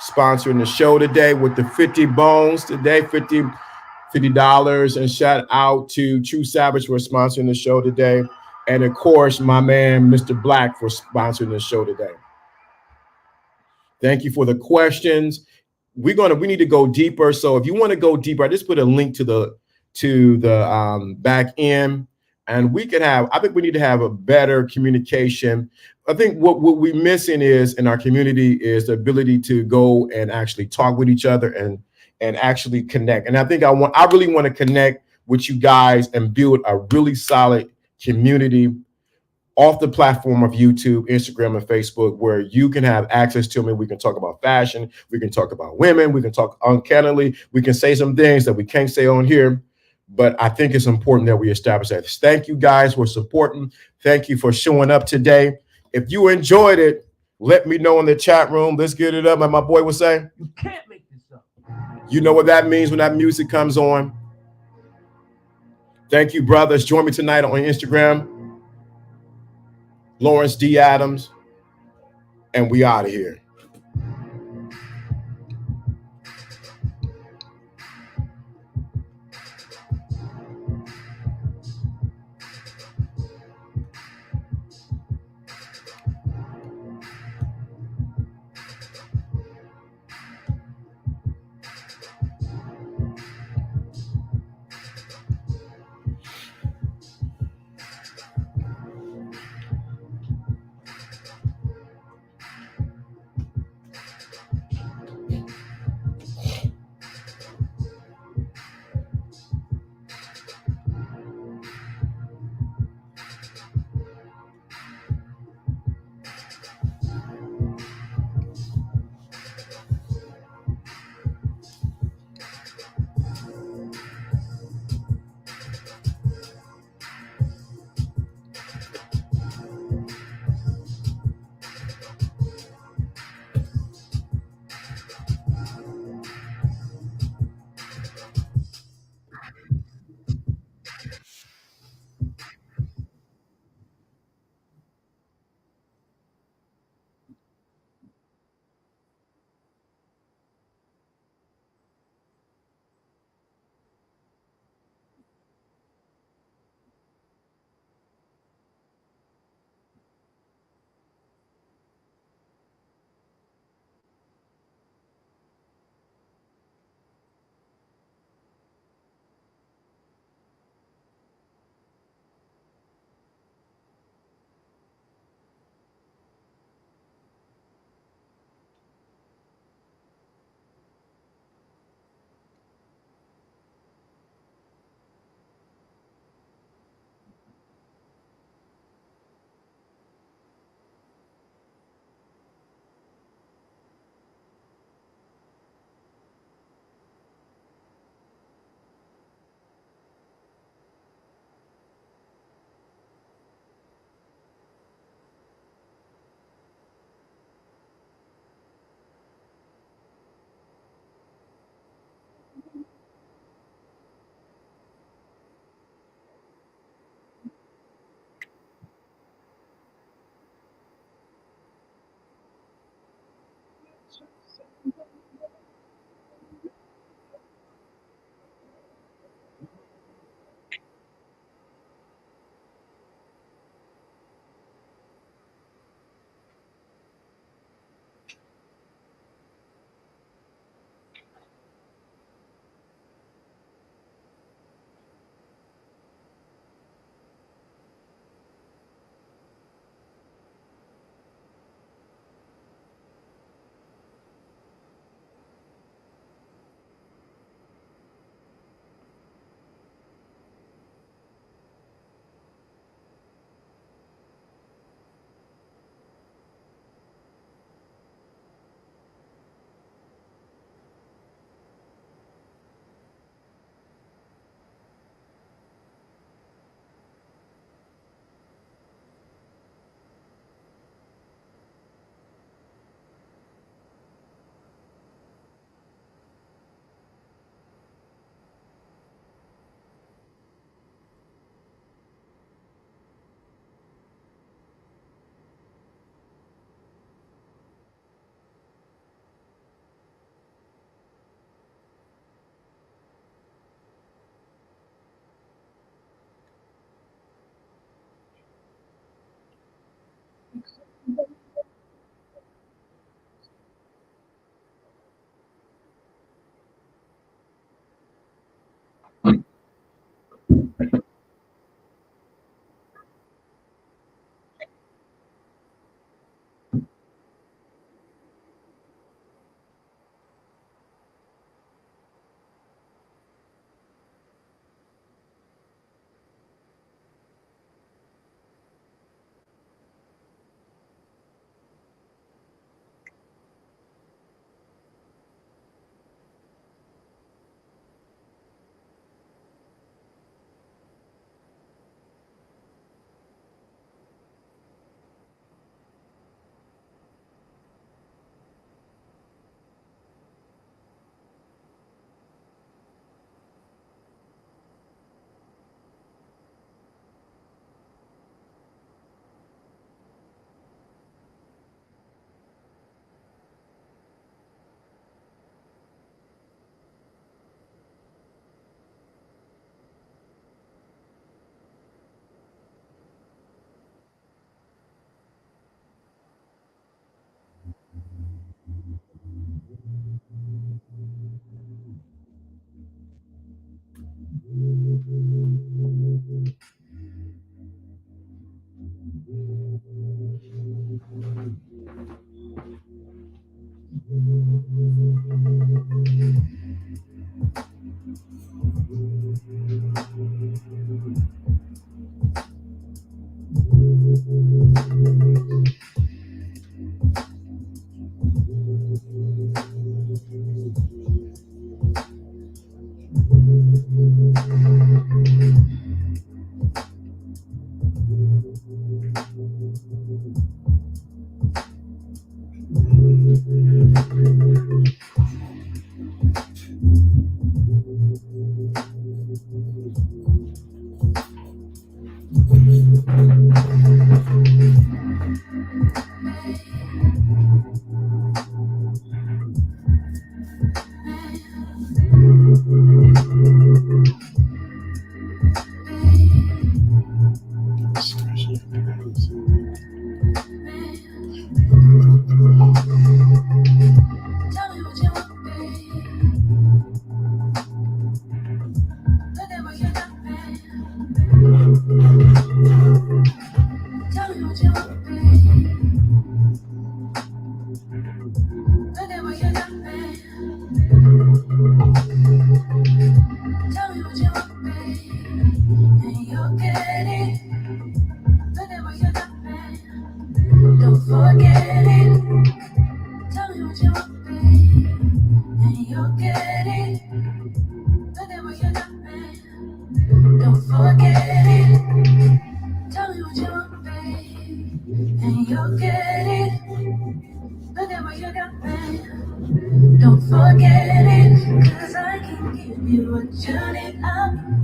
sponsoring the show today with the 50 bones today, $50. And shout out to True Savage for sponsoring the show today. And of course, my man, Mr. Black, for sponsoring the show today. Thank you for the questions. We need to go deeper. So if you want to go deeper, I just put a link to the back end, and we can have. I think we need to have a better communication. I think what we're missing is in our community is the ability to go and actually talk with each other and actually connect. And I think I really want to connect with you guys and build a really solid community off the platform of YouTube, Instagram, and Facebook, where you can have access to me. We can talk about fashion. We can talk about women. We can talk uncannily. We can say some things that we can't say on here. But I think it's important that we establish that. Thank you guys for supporting. Thank you for showing up today. If you enjoyed it, let me know in the chat room. Let's get it up, like my boy would say. You can't make this up. You know what that means when that music comes on. Thank you, brothers. Join me tonight on Instagram. Lawrence D. Adams, and we out of here.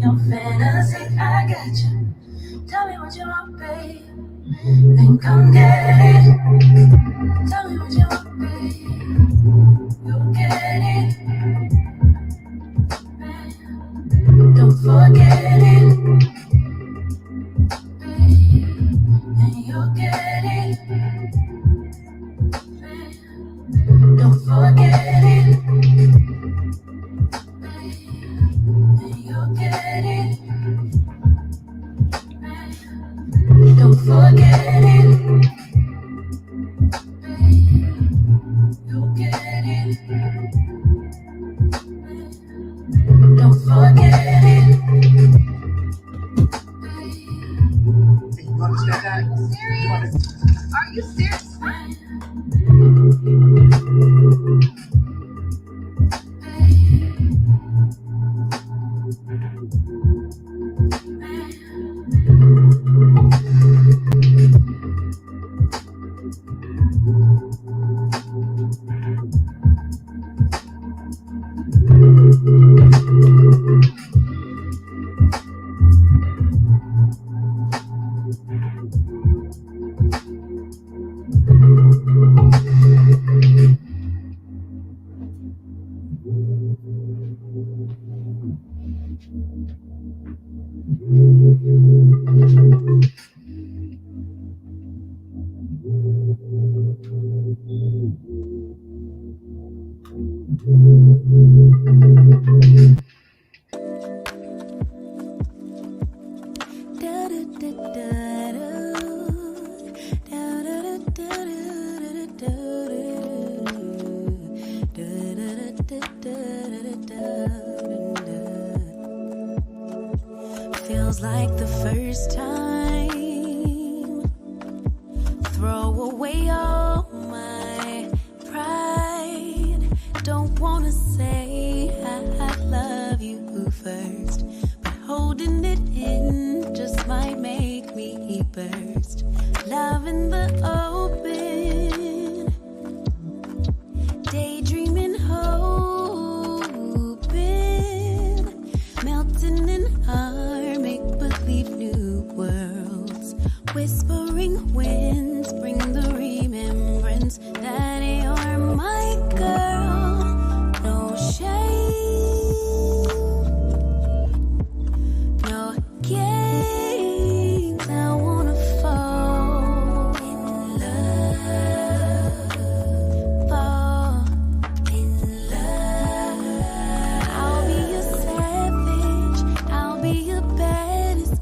no fantasy, I got you. Tell me what you want, babe. Then come get it. Tell me what you want, babe. You'll get it. Don't forget it, babe. And you'll get it, babe. Don't forget it, babe. And you'll get it, babe. Don't forget it, babe. You'll get it, babe. Don't forget it, babe. You understand that? Serious? Are you serious? Feels like the first time. Throw away all my pride. Don't wanna say I love you first, but holding it in just might make me burst. Love in the open, daydreaming, hoping, melting in our make-believe new worlds. Whispering winds bring the remembrance that you're my girl. No shame, no games. I wanna fall in love, fall in love. I'll be your savage, I'll be your baddest.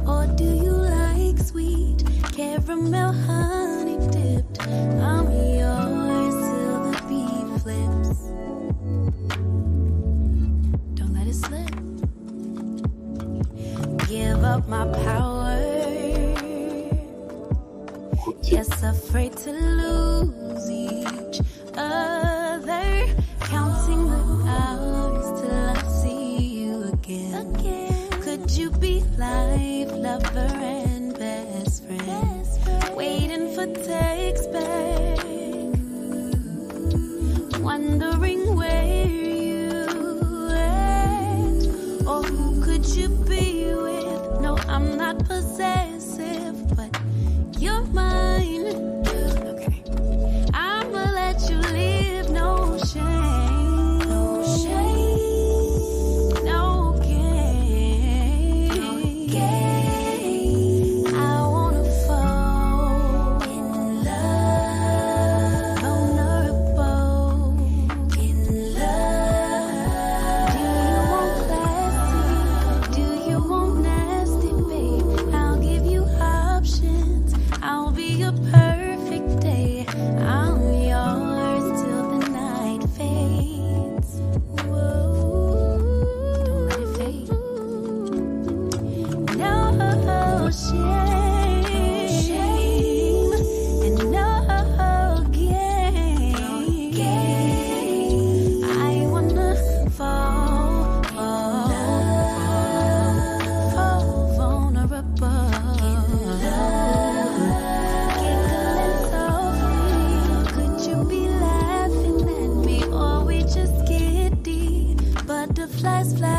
Or do you like sweet caramel honey dipped? I'm yours till the beat flips. Don't let it slip. Give up my power. Yes, afraid to lose each other. Counting the hours till I see you again. Could you be life, lover, and best friend? Waiting for text back, wondering where you at, or who could you be with? No, I'm not possessive, but you're mine. Okay, I'ma let you live, no shame, no shame, no game. I wanna fall in love, vulnerable in love. Do you want classy? Do you want nasty, babe? I'll give you options. I'll be your perfect day. I'm yours till the night fades. Whoa, don't let it fade. No shame and no game. I wanna fall vulnerable. Giggling softly. Could you be laughing at me, or we just giddy? Butterflies fly